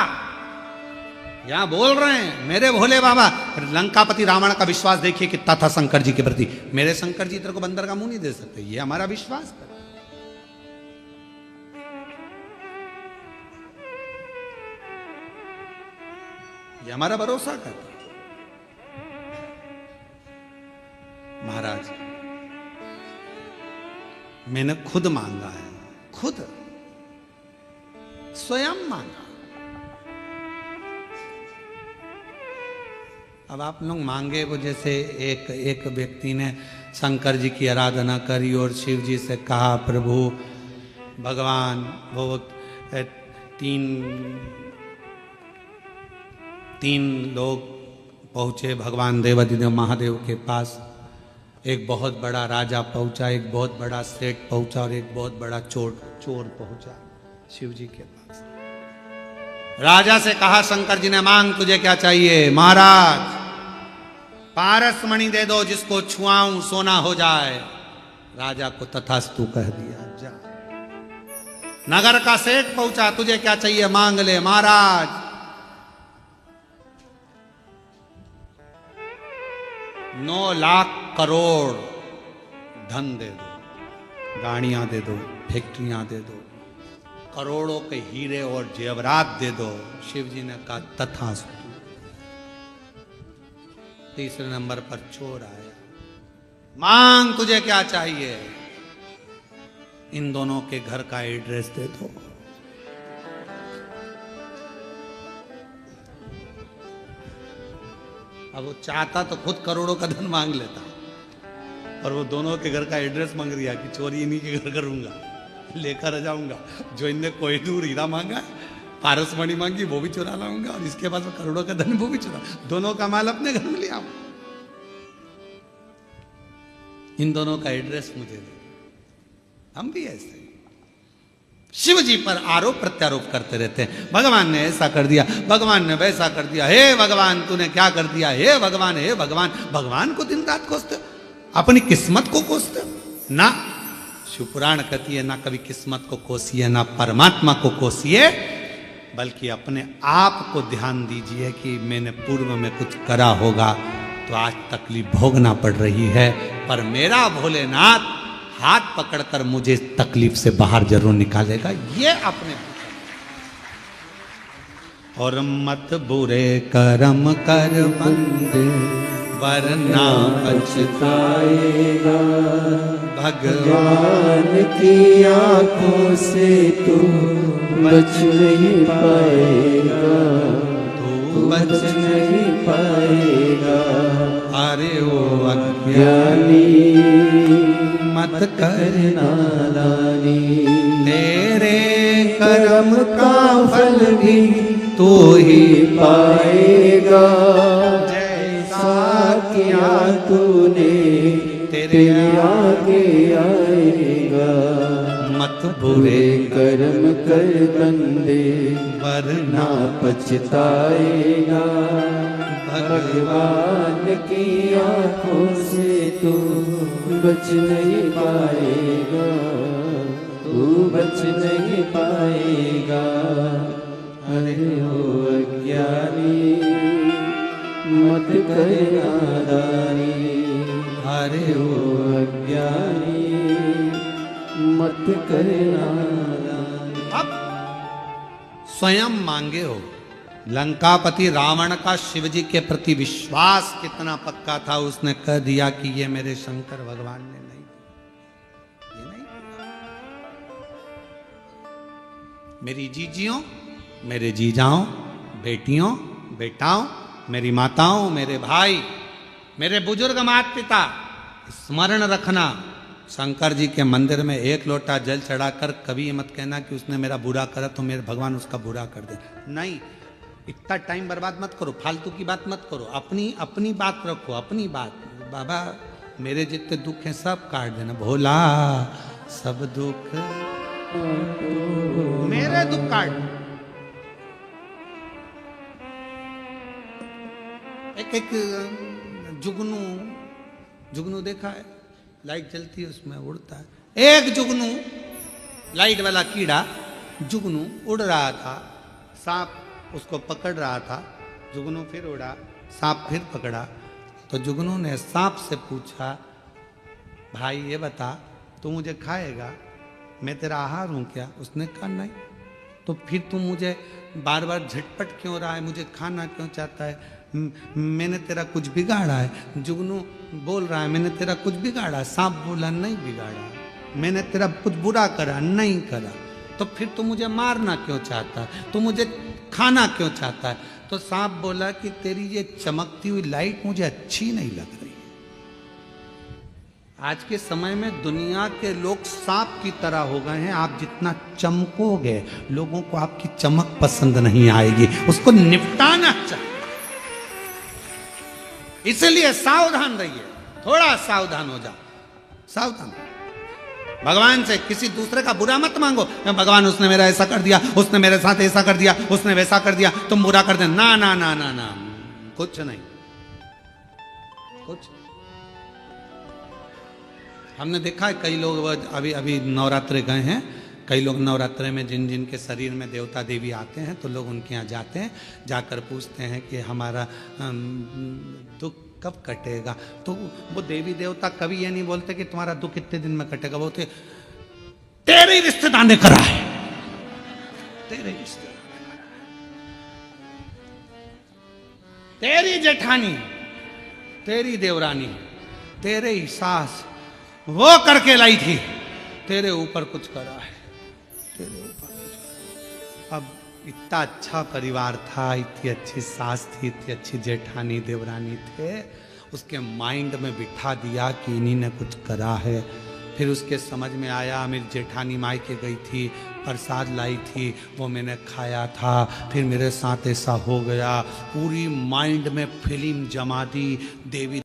A: यहां बोल रहे हैं मेरे भोले बाबा। लंकापति रावण का विश्वास देखिए कितना था शंकर जी के प्रति। मेरे शंकर जी तेरे को बंदर का मुंह नहीं दे सकते, ये हमारा विश्वास कर। ये हमारा भरोसा कर। महाराज मैंने खुद मांगा है, खुद स्वयं मांगा। अब आप लोग मांगे वो, जैसे एक व्यक्ति ने शंकर जी की आराधना करी और शिव जी से कहा प्रभु भगवान, वो तीन लोग पहुंचे भगवान देवाधिदेव महादेव के पास। एक बहुत बड़ा राजा पहुंचा, एक बहुत बड़ा सेठ पहुंचा और एक बहुत बड़ा चोर पहुंचा शिव जी के पास। राजा से कहा शंकर जी ने, मांग तुझे क्या चाहिए? महाराज पारस मणि दे दो, जिसको छुआऊं सोना हो जाए। राजा को तथास्तु कह दिया, जा। नगर का सेठ पहुंचा, तुझे क्या चाहिए? मांग ले। महाराज 9 लाख करोड़ धन दे दो, गाड़ियां दे दो, फैक्ट्रियां दे दो, करोड़ों के हीरे और जेवरात दे दो। शिव जी ने कहा तथास्तु। तीसरे नंबर पर चोर आया, मांग तुझे क्या चाहिए? इन दोनों के घर का एड्रेस दे दो। अब वो चाहता तो खुद करोड़ों का धन मांग लेता, और वो दोनों के घर का एड्रेस मांग दिया कि चोरी इन्हीं के घर करूंगा, लेकर जाऊंगा। जो इनने कोहिनूर हीरा मांगा, पारसमणि मांगी, वो भी चुरा लाऊंगा, और इसके पास करोड़ों का धन वो भी चुरा, दोनों का माल अपने घर में ले आऊं। इन दोनों का एड्रेस मुझे दे। हम भी ऐसे शिव जी पर आरोप प्रत्यारोप करते रहते हैं, भगवान ने ऐसा कर दिया, भगवान ने वैसा कर दिया, हे भगवान तूने क्या कर दिया, हे भगवान, हे भगवान। भगवान को दिन रात कोसते, अपनी किस्मत को कोसते ना। शिवपुराण कहती है ना कभी किस्मत को कोसिए, ना परमात्मा को कोसिए, बल्कि अपने आप को ध्यान दीजिए कि मैंने पूर्व में कुछ करा होगा, तो आज तकलीफ भोगना पड़ रही है, पर मेरा भोलेनाथ हाथ पकड़कर मुझे इस तकलीफ से बाहर जरूर निकालेगा, ये अपने और मत बुरे कर्म कर बंदे वरना
B: पछताएगा।
A: भगवान
B: भगवान की आंखों से तू बच नहीं पाएगा,
A: तू
B: बच नहीं पाएगा।
A: अरे ओ अज्ञानी
B: ज्ञानी
A: मत कर
B: नादानी,
A: तेरे कर्म
B: का फल भी
A: तू ही
B: पाएगा।
A: जैसा
B: किया तूने तेरे आगे आएगा।
A: मत
B: बुरे
A: बुरे
B: कर्म कर बंदे
A: वरना
B: ना पछताएगा।
A: भगवान
B: भगवान की आंखों से तू बच नहीं पाएगा, तू बच नहीं पाएगा। अरे ओ अज्ञानी मत कर नादानी,
A: अरे
B: ओ अज्ञानी मत कर नादानी।
A: अब स्वयं मांगे हो। लंकापति रावण का शिवजी के प्रति विश्वास कितना पक्का था, उसने कह दिया कि ये मेरे शंकर भगवान ने नहीं, ये नहीं। मेरी जीजियों, मेरे जीजाओं, बेटियों, बेटाओं, मेरी माताओं, मेरे भाई, मेरे बुजुर्ग माता पिता, स्मरण रखना, शंकर जी के मंदिर में एक लोटा जल चढ़ाकर कभी ये मत कहना कि उसने मेरा बुरा करा तो मेरे भगवान उसका बुरा कर दे। नहीं, इतना टाइम बर्बाद मत करो, फालतू की बात मत करो, अपनी अपनी बात रखो, अपनी बात। बाबा मेरे जितने दुख हैं सब काट देना, भोला सब दुख मेरे दुख काट। एक जुगनू, जुगनू देखा है, लाइट जलती है उसमें उड़ता है। एक जुगनू, लाइट वाला कीड़ा जुगनू उड़ रहा था, सांप उसको पकड़ रहा था, जुगनू फिर उड़ा, सांप फिर पकड़ा। तो जुगनू ने सांप से पूछा, भाई ये बता तू मुझे खाएगा, मैं तेरा आहार हूं क्या? उसने कहा नहीं। तो फिर तू मुझे बार बार झटपट क्यों रहा है, मुझे खाना क्यों चाहता है? मैंने तेरा कुछ बिगाड़ा है? जुगनू बोल रहा है मैंने तेरा कुछ बिगाड़ा? सांप बोला नहीं बिगाड़ा, मैंने तेरा कुछ बुरा करा नहीं करा। तो फिर तू मुझे मारना क्यों चाहता है, तू मुझे खाना क्यों चाहता है? तो सांप बोला कि तेरी ये चमकती हुई लाइट मुझे अच्छी नहीं लग रही। आज के समय में दुनिया के लोग सांप की तरह हो गए हैं। आप जितना चमकोगे लोगों को आपकी चमक पसंद नहीं आएगी, उसको निपटाना चाहिए। इसलिए सावधान रहिए, थोड़ा सावधान हो जाओ, सावधान। भगवान से किसी दूसरे का बुरा मत मांगो, भगवान उसने मेरा ऐसा कर दिया, उसने मेरे साथ ऐसा कर दिया, उसने वैसा कर दिया, तुम बुरा कर दे। ना ना ना ना ना, कुछ नहीं, कुछ। हमने देखा है कई लोग अभी अभी नवरात्रे गए हैं, कई लोग नवरात्रे में जिन जिन के शरीर में देवता देवी आते हैं तो लोग उनके यहाँ जाते हैं, जाकर पूछते हैं कि हमारा दुख कब कटेगा। तो वो देवी देवता कभी ये नहीं बोलते कि तुम्हारा दुख कितने दिन में कटेगा, बोलते तेरे रिश्तेदार ने करा है, तेरे रिश्तेदार ने करा है, तेरी जेठानी, तेरी देवरानी, तेरे ही सास वो करके लाई थी, तेरे ऊपर कुछ करा है, तेरे ऊपर कुछ। अब इतना अच्छा परिवार था, इतनी अच्छी सास थी, इतनी अच्छी जेठानी देवरानी थे, उसके माइंड में बिठा दिया कि इन्हीं ने कुछ करा है। फिर उसके समझ में आया, मेरी जेठानी मायके गई थी, प्रसाद लाई थी, वो मैंने खाया था, फिर मेरे साथ ऐसा हो गया। पूरी माइंड में फिल्म जमा दी देवी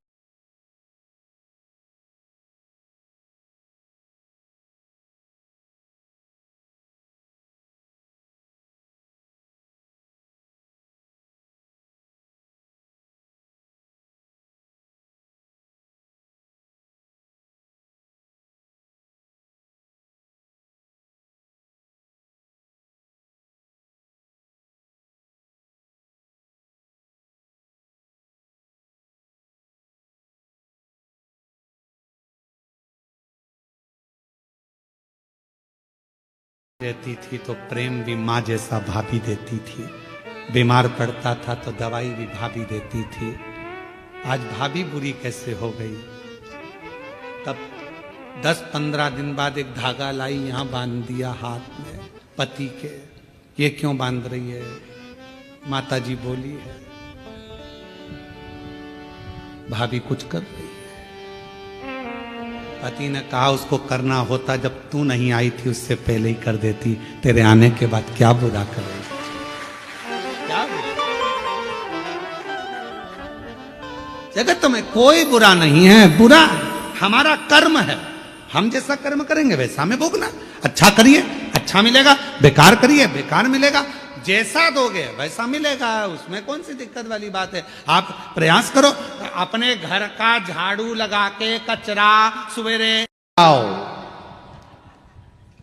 A: रहती थी तो प्रेम भी माँ जैसा भाभी देती थी, बीमार पड़ता था तो दवाई भी भाभी देती थी। आज भाभी बुरी कैसे हो गई? तब 10-15 दिन बाद एक धागा लाई, यहां बांध दिया हाथ में पति के। ये क्यों बांध रही है? माता जी बोली है भाभी कुछ कर रही है। पति ने कहा उसको करना होता जब तू नहीं आई थी उससे पहले ही कर देती, तेरे आने के बाद क्या बुरा कर रही है? क्या बुरा? जगत में कोई बुरा नहीं है, बुरा हमारा कर्म है। हम जैसा कर्म करेंगे वैसा हमें भोगना। अच्छा करिए अच्छा मिलेगा, बेकार करिए बेकार मिलेगा। जैसा दोगे वैसा मिलेगा, उसमें कौन सी दिक्कत वाली बात है? आप प्रयास करो, अपने घर का झाड़ू लगा के कचरा सवेरे आओ।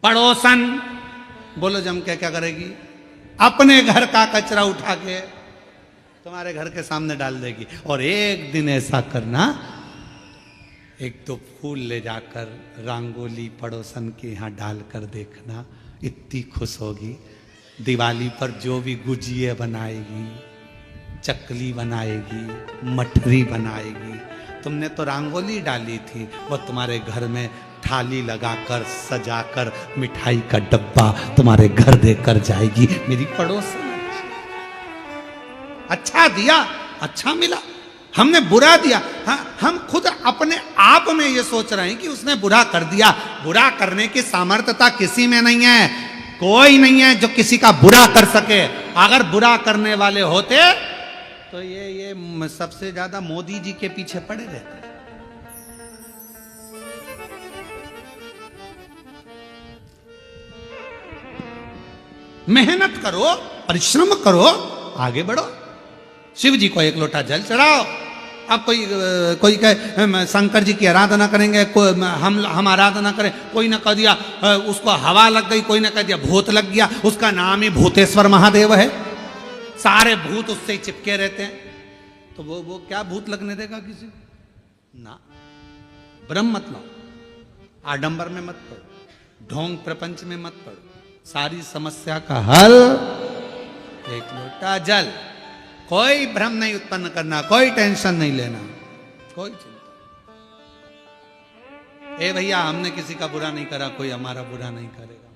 A: पड़ोसन बोलो जम के क्या करेगी? अपने घर का कचरा उठा के तुम्हारे घर के सामने डाल देगी। और एक दिन ऐसा करना, एक दो फूल ले जाकर रंगोली पड़ोसन के यहाँ डालकर देखना, इतनी खुश होगी। दिवाली पर जो भी गुजिया बनाएगी, चकली बनाएगी, मठरी बनाएगी, तुमने तो रंगोली डाली थी, वो तुम्हारे घर में थाली लगाकर सजाकर मिठाई का डब्बा तुम्हारे घर देकर जाएगी। मेरी पड़ोसन अच्छा दिया, अच्छा मिला। हमने बुरा दिया, हाँ, हम खुद अपने आप में ये सोच रहे हैं कि उसने बुरा कर दिया। बुरा करने की सामर्थ्यता किसी में नहीं है, कोई नहीं है जो किसी का बुरा कर सके। अगर बुरा करने वाले होते तो ये सबसे ज्यादा मोदी जी के पीछे पड़े रहते। मेहनत करो, परिश्रम करो, आगे बढ़ो। शिव जी को एक लोटा जल चढ़ाओ। अब कोई कहे शंकर जी की आराधना करेंगे, हम आराधना करें, कोई ने कह दिया उसको हवा लग गई, कोई ने कह दिया भूत लग गया, उसका नाम ही भूतेश्वर महादेव है। सारे भूत उससे ही चिपके रहते हैं, तो वो क्या भूत लगने देगा किसी ना। ब्रह्म मत लो, आडंबर में मत पड़ो, ढोंग प्रपंच में मत पड़ो। सारी समस्या का हल एक लोटा जल। कोई भ्रम नहीं उत्पन्न करना, कोई टेंशन नहीं लेना, कोई चिंता। ए भैया हमने किसी का बुरा नहीं करा, कोई हमारा बुरा नहीं करेगा।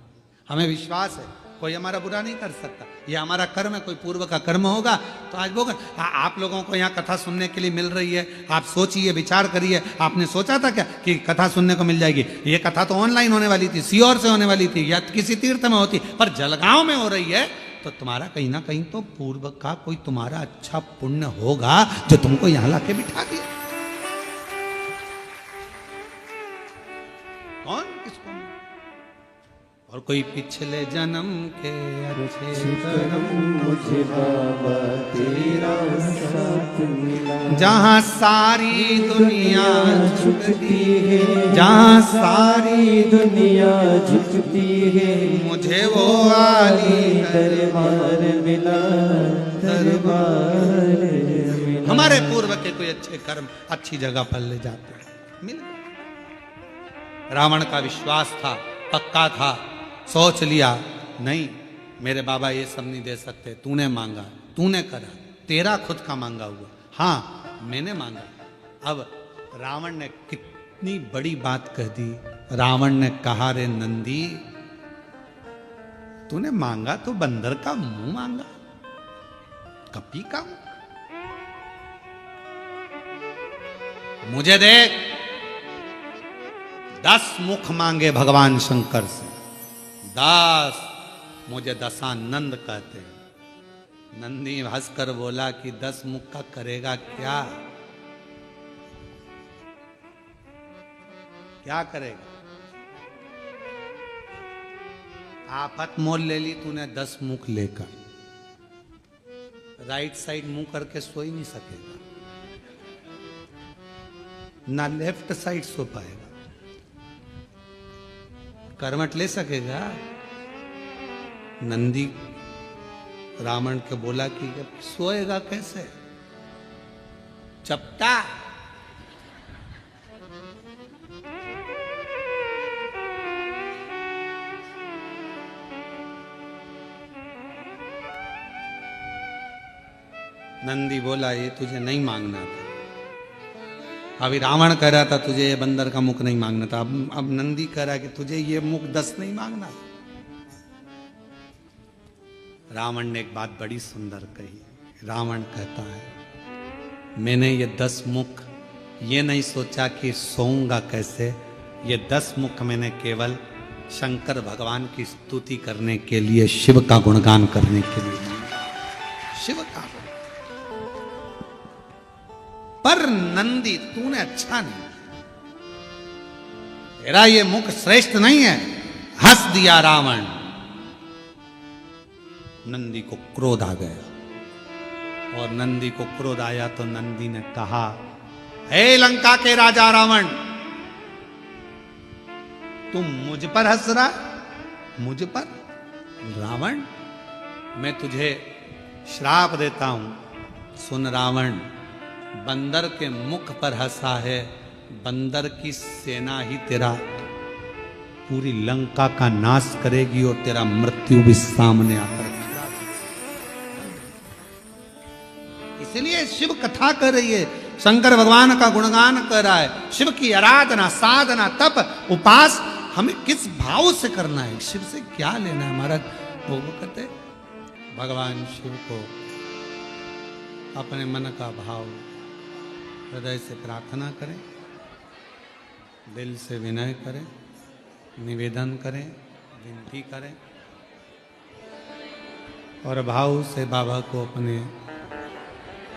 A: हमें विश्वास है कोई हमारा बुरा नहीं कर सकता, ये हमारा कर्म है। कोई पूर्व का कर्म होगा तो आज वो आप लोगों को यहाँ कथा सुनने के लिए मिल रही है। आप सोचिए, विचार करिए, आपने सोचा था क्या कि कथा सुनने को मिल जाएगी? ये कथा तो ऑनलाइन होने वाली थी, सीहोर से होने वाली थी, या किसी तीर्थ में होती, पर जलगांव में हो रही है। तो तुम्हारा कहीं ना कहीं तो पूर्व का कोई तुम्हारा अच्छा पुण्य होगा जो तुमको यहां लाके बिठा दिया। कौन किसको? और कोई पिछले जन्म के अच्छे कर्म
B: मुझे बाबा तेरा साथ मिला।
A: जहां सारी दुनिया
B: झुकती है, जहाँ सारी दुनिया झुकती है,
A: मुझे वो आली
B: दरबार मिला, दरबार मिला।
A: हमारे पूर्व के कोई अच्छे कर्म अच्छी जगह पर ले जाते हैं, मिल गए। रावण का विश्वास था, पक्का था, सोच लिया नहीं मेरे बाबा ये सब नहीं दे सकते, तूने मांगा, तूने करा, तेरा खुद का मांगा हुआ, हाँ मैंने मांगा। अब रावण ने कितनी बड़ी बात कह दी। रावण ने कहा रे नंदी, तूने मांगा तो बंदर का मुंह मांगा, कपी का मुंह। मुझे देख 10 मुख मांगे भगवान शंकर से, 10। मुझे दशानंद कहते हैं। नंदी हंसकर बोला कि 10 मुख का करेगा क्या? क्या करेगा? आफत मोल ले ली तूने 10 मुख लेकर, राइट साइड मुंह करके सो ही नहीं सकेगा, ना लेफ्ट साइड सो पाएगा, करवट ले सकेगा। नंदी रावण के बोला कि सोएगा कैसे? चपटा। नंदी बोला ये तुझे नहीं मांगना था। अभी रावण कह रहा था तुझे ये बंदर का मुख नहीं मांगना था, अब नंदी कह रहा है कि तुझे ये मुख 10 नहीं मांगना। रावण ने एक बात बड़ी सुंदर कही। रावण कहता है मैंने ये 10 मुख ये नहीं सोचा कि सोऊंगा कैसे, ये 10 मुख मैंने केवल शंकर भगवान की स्तुति करने के लिए, शिव का गुणगान करने के लिए, शिव का। पर नंदी तूने अच्छा नहीं, तेरा ये मुख श्रेष्ठ नहीं है। हंस दिया रावण। नंदी को क्रोध आ गया, और नंदी को क्रोध आया तो नंदी ने कहा हे लंका के राजा रावण, तुम मुझ पर हंस रहा, मुझ पर? रावण मैं तुझे श्राप देता हूं, सुन रावण, बंदर के मुख पर हंसा है, बंदर की सेना ही तेरा पूरी लंका का नाश करेगी और तेरा मृत्यु भी सामने आकर खड़ा। इसलिए शिव कथा कर रही है, शंकर भगवान का गुणगान कर रहा है। शिव की आराधना, साधना, तप, उपास हमें किस भाव से करना है, शिव से क्या लेना है। महाराज वो कहते भगवान शिव को अपने मन का भाव हृदय से प्रार्थना करें, दिल से विनय करें, निवेदन करें, विनती करें, और भाव से बाबा को अपने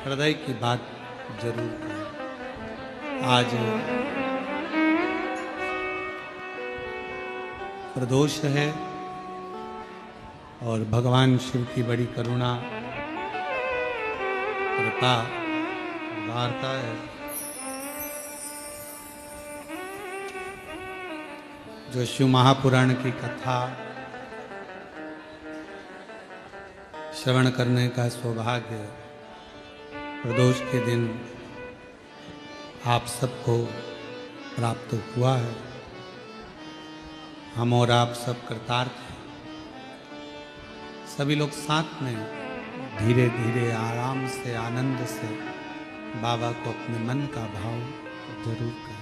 A: हृदय की बात जरूर करें। आज प्रदोष है और भगवान शिव की बड़ी करुणा, कृपा, वार्ता है। जो शिव महापुराण की कथा श्रवण करने का सौभाग्य प्रदोष के दिन आप सबको प्राप्त हुआ है। हम और आप सब कृतार्थ हैं। सभी लोग साथ में धीरे धीरे आराम से, आनंद से बाबा को अपने मन का भाव जरूर करें।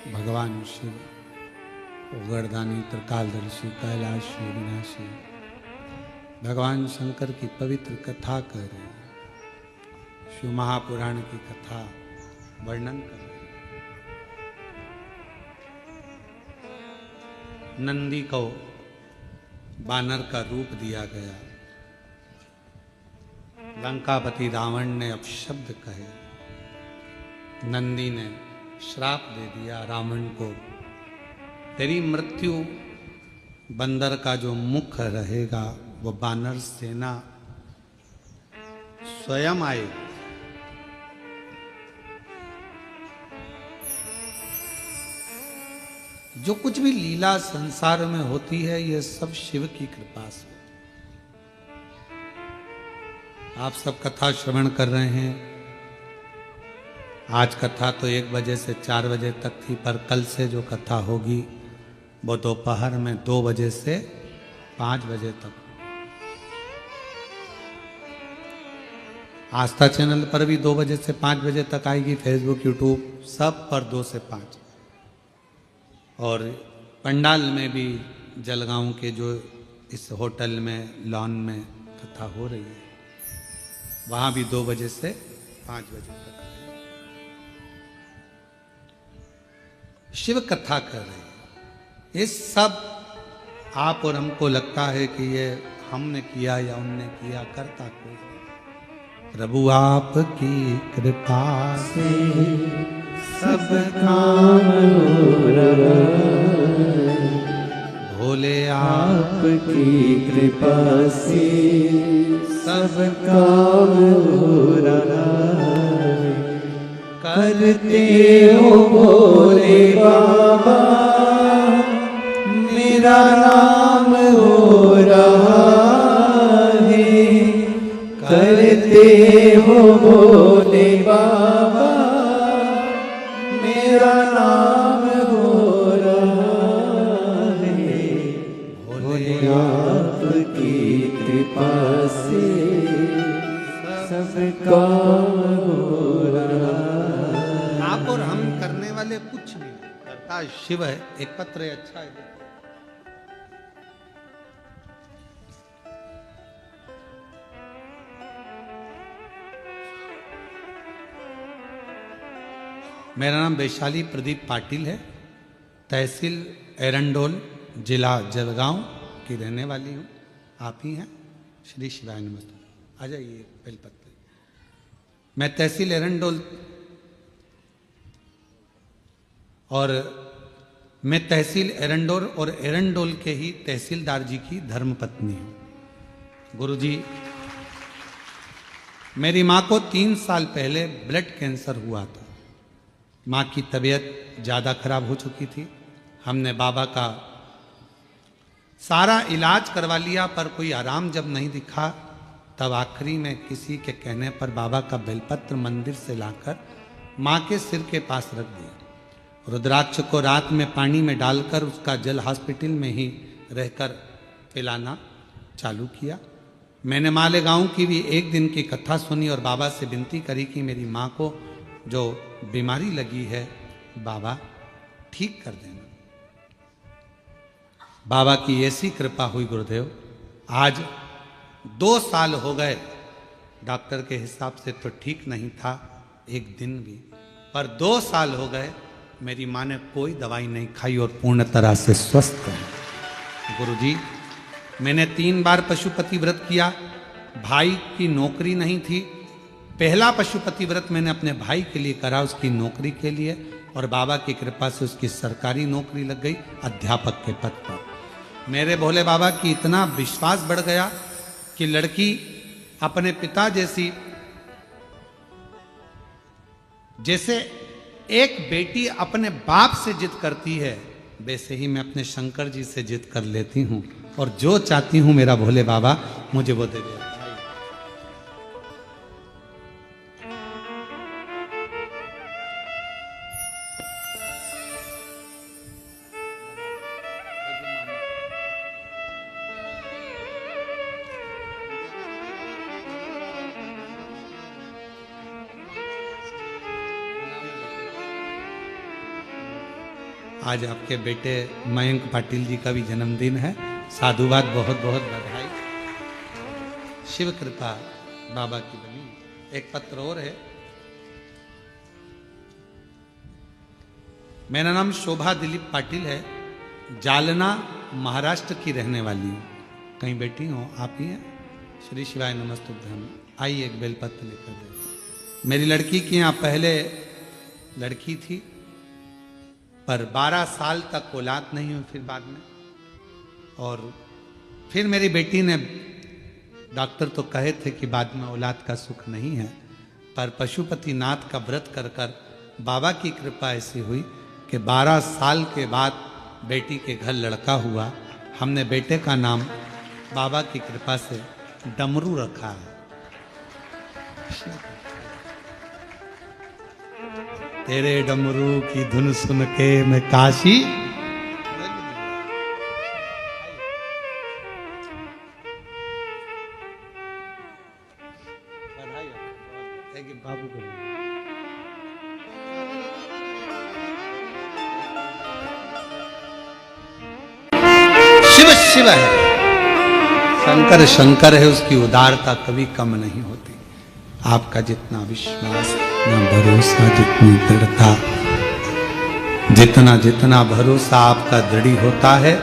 A: भगवान शिव उगड़दानी त्रिकालदर्शी कैलाशी विनाशी भगवान शंकर की पवित्र कथा कर रहे हैं, शिव महापुराण की कथा वर्णन कर रहे हैं। नंदी को बानर का रूप दिया गया, लंकापति रावण ने अपशब्द कहे, नंदी ने श्राप दे दिया रावण को, तेरी मृत्यु बंदर का जो मुख रहेगा वो बानर सेना स्वयं आएगी। जो कुछ भी लीला संसार में होती है ये सब शिव की कृपा से। आप सब कथा श्रवण कर रहे हैं। आज कथा तो 1 बजे से 4 बजे तक थी, पर कल से जो कथा होगी वो दोपहर में 2 बजे से 5 बजे तक। आस्था चैनल पर भी 2 बजे से 5 बजे तक आएगी, फेसबुक यूट्यूब सब पर 2 से 5। और पंडाल में भी जलगांव के जो इस होटल में लॉन में कथा हो रही है वहां भी 2 बजे से 5 बजे तक शिव कथा कर रहे हैं। ये सब आप और हमको लगता है कि ये हमने किया या उनने किया, करता कोई प्रभु आपकी कृपा
B: से सब काम हो रहा है,
A: भोले
B: आपकी कृपा से सब काम हो रहा है। करते हो भोले बाबा मेरा नाम हो रहा है, करते हो भोले बाबा मेरा नाम हो रहा है। भोले आपकी कृपा से सब काम हो रहा है।
A: आप और हम करने वाले कुछ नहीं, करता शिव है। एक पत्र है, अच्छा है। मेरा नाम वैशाली प्रदीप पाटिल है, तहसील एरंडोल, जिला जलगांव की रहने वाली हूँ। आप ही हैं? श्री शिवाय नमस्ते। आ जाइए बेलपत्र। मैं तहसील एरंडोल और मैं तहसील एरंडोल और एरंडोल के ही तहसीलदार जी की धर्मपत्नी हूँ। गुरुजी, मेरी माँ को 3 साल पहले ब्लड कैंसर हुआ था। माँ की तबीयत ज़्यादा खराब हो चुकी थी। हमने बाबा का सारा इलाज करवा लिया, पर कोई आराम जब नहीं दिखा तब आखिरी में किसी के कहने पर बाबा का बेलपत्र मंदिर से लाकर माँ के सिर के पास रख दिया। रुद्राक्ष को रात में पानी में डालकर उसका जल हॉस्पिटल में ही रहकर पिलाना चालू किया। मैंने मालेगांव की भी 1 दिन की कथा सुनी और बाबा से विनती करी कि मेरी माँ को जो बीमारी लगी है बाबा ठीक कर देना। बाबा की ऐसी कृपा हुई गुरुदेव, आज 2 साल हो गए। डॉक्टर के हिसाब से तो ठीक नहीं था 1 दिन भी, पर 2 साल हो गए मेरी माँ ने कोई दवाई नहीं खाई और पूर्ण तरह से स्वस्थ है। गुरुजी, मैंने 3 बार पशुपति व्रत किया। भाई की नौकरी नहीं थी। पहला पशुपति व्रत मैंने अपने भाई के लिए करा, उसकी नौकरी के लिए, और बाबा की कृपा से उसकी सरकारी नौकरी लग गई अध्यापक के पद पर। मेरे भोले बाबा की इतना विश्वास बढ़ गया कि लड़की अपने पिता जैसे एक बेटी अपने बाप से जिद करती है, वैसे ही मैं अपने शंकर जी से जिद कर लेती हूँ और जो चाहती हूँ मेरा भोले बाबा मुझे वो दे देता है। आज आपके बेटे मयंक पाटिल जी का भी जन्मदिन है। साधुवाद, बहुत बहुत बधाई। शिव कृपा बाबा की बनी। एक पत्र और है। मेरा नाम शोभा दिलीप पाटिल है, जालना महाराष्ट्र की रहने वाली हूँ। कहीं बैठी हो आप ही हैं? श्री शिवाय नमस्तुभ्यम। आइए एक बेलपत्र लेकर दे। मेरी लड़की की यहाँ पहले लड़की थी, पर 12 साल तक औलाद नहीं हुई फिर बाद में। और फिर मेरी बेटी ने, डॉक्टर तो कहे थे कि बाद में औलाद का सुख नहीं है, पर पशुपतिनाथ का व्रत कर कर बाबा की कृपा ऐसी हुई कि 12 साल के बाद बेटी के घर लड़का हुआ। हमने बेटे का नाम बाबा की कृपा से डमरू रखा है। तेरे डमरू की धुन सुन के मैं काशी। बाबू को शिव शिव है, शंकर शंकर है, उसकी उदारता कभी कम नहीं होती। आपका जितना विश्वास, जितना भरोसा, जितनी दृढ़ता, जितना जितना भरोसा आपका दृढ़ होता है,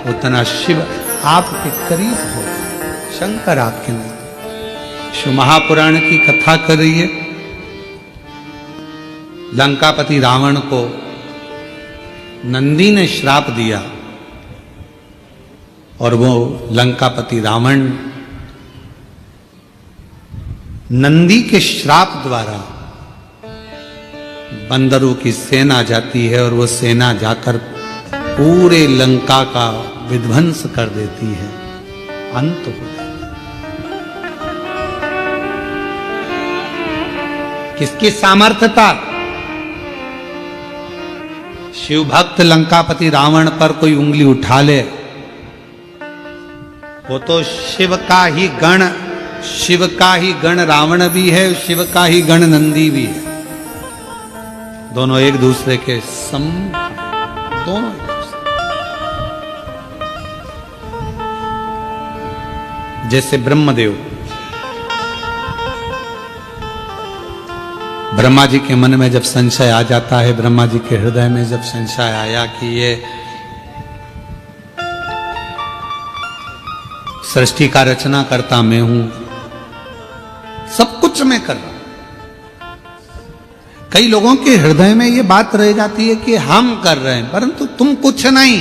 A: उतना शिव आपके करीब होता है। शंकर आपके नजदीक। शिव महापुराण की कथा कर रही है। लंकापति रावण को नंदी ने श्राप दिया और वो लंकापति रावण नंदी के श्राप द्वारा बंदरों की सेना जाती है और वो सेना जाकर पूरे लंका का विध्वंस कर देती है, अंत हो जाता है। किसकी सामर्थ्यता? शिव भक्त लंकापति रावण पर कोई उंगली उठा ले, वो तो शिव का ही गण, शिव का ही गण रावण भी है, शिव का ही गण नंदी भी है। दोनों एक दूसरे के दोनों एक दूसरे। जैसे ब्रह्मदेव, ब्रह्मा जी के मन में जब संशय आ जाता है, ब्रह्मा जी के हृदय में जब संशय आया कि ये सृष्टि का रचना करता मैं हूं, सब कुछ मैं कर रहा हूं। कई लोगों के हृदय में ये बात रह जाती है कि हम कर रहे हैं, परंतु तुम कुछ नहीं।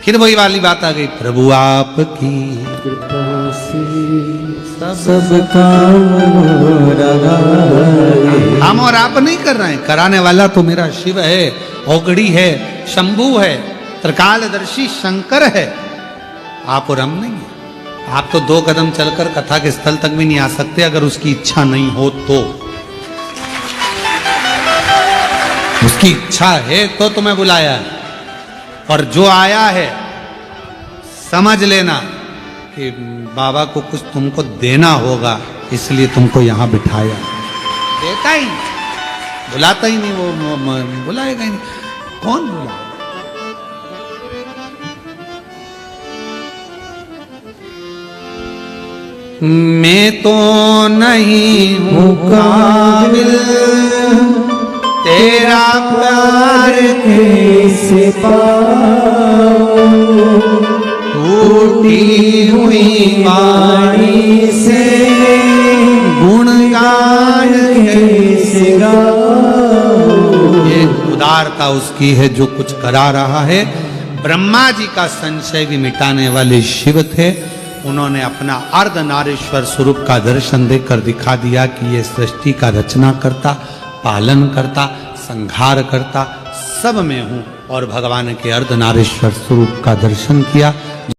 A: फिर वही वाली बात आ गई, प्रभु आपकी
B: कृपा से सब काम हो रहा है।
A: हम और आप नहीं कर रहे हैं, कराने वाला तो मेरा शिव है, औगड़ी है, शंभू है, त्रिकालदर्शी शंकर है। आप और हम नहीं है। आप तो 2 कदम चलकर कथा के स्थल तक भी नहीं आ सकते अगर उसकी इच्छा नहीं हो तो। उसकी इच्छा है तो तुम्हें बुलाया है, और जो आया है समझ लेना कि बाबा को कुछ तुमको देना होगा, इसलिए तुमको यहां बिठाया। देता ही बुलाता ही नहीं, वो बुलाएगा ही नहीं। कौन बुलाएगा? मैं तो नहीं हूँ काबिल तेरा प्यार
B: कैसे पाऊं,
A: टूटी हुई वाणी से गुणगान
B: कैसे गाऊं।
A: ये उदारता उसकी है जो कुछ करा रहा है। ब्रह्मा जी का संशय भी मिटाने वाले शिव थे। उन्होंने अपना अर्धनारीश्वर स्वरूप का दर्शन देकर दिखा दिया कि ये सृष्टि का रचना करता, पालन करता, संहार करता, सब में हूं। और भगवान के अर्धनारीश्वर स्वरूप का दर्शन किया।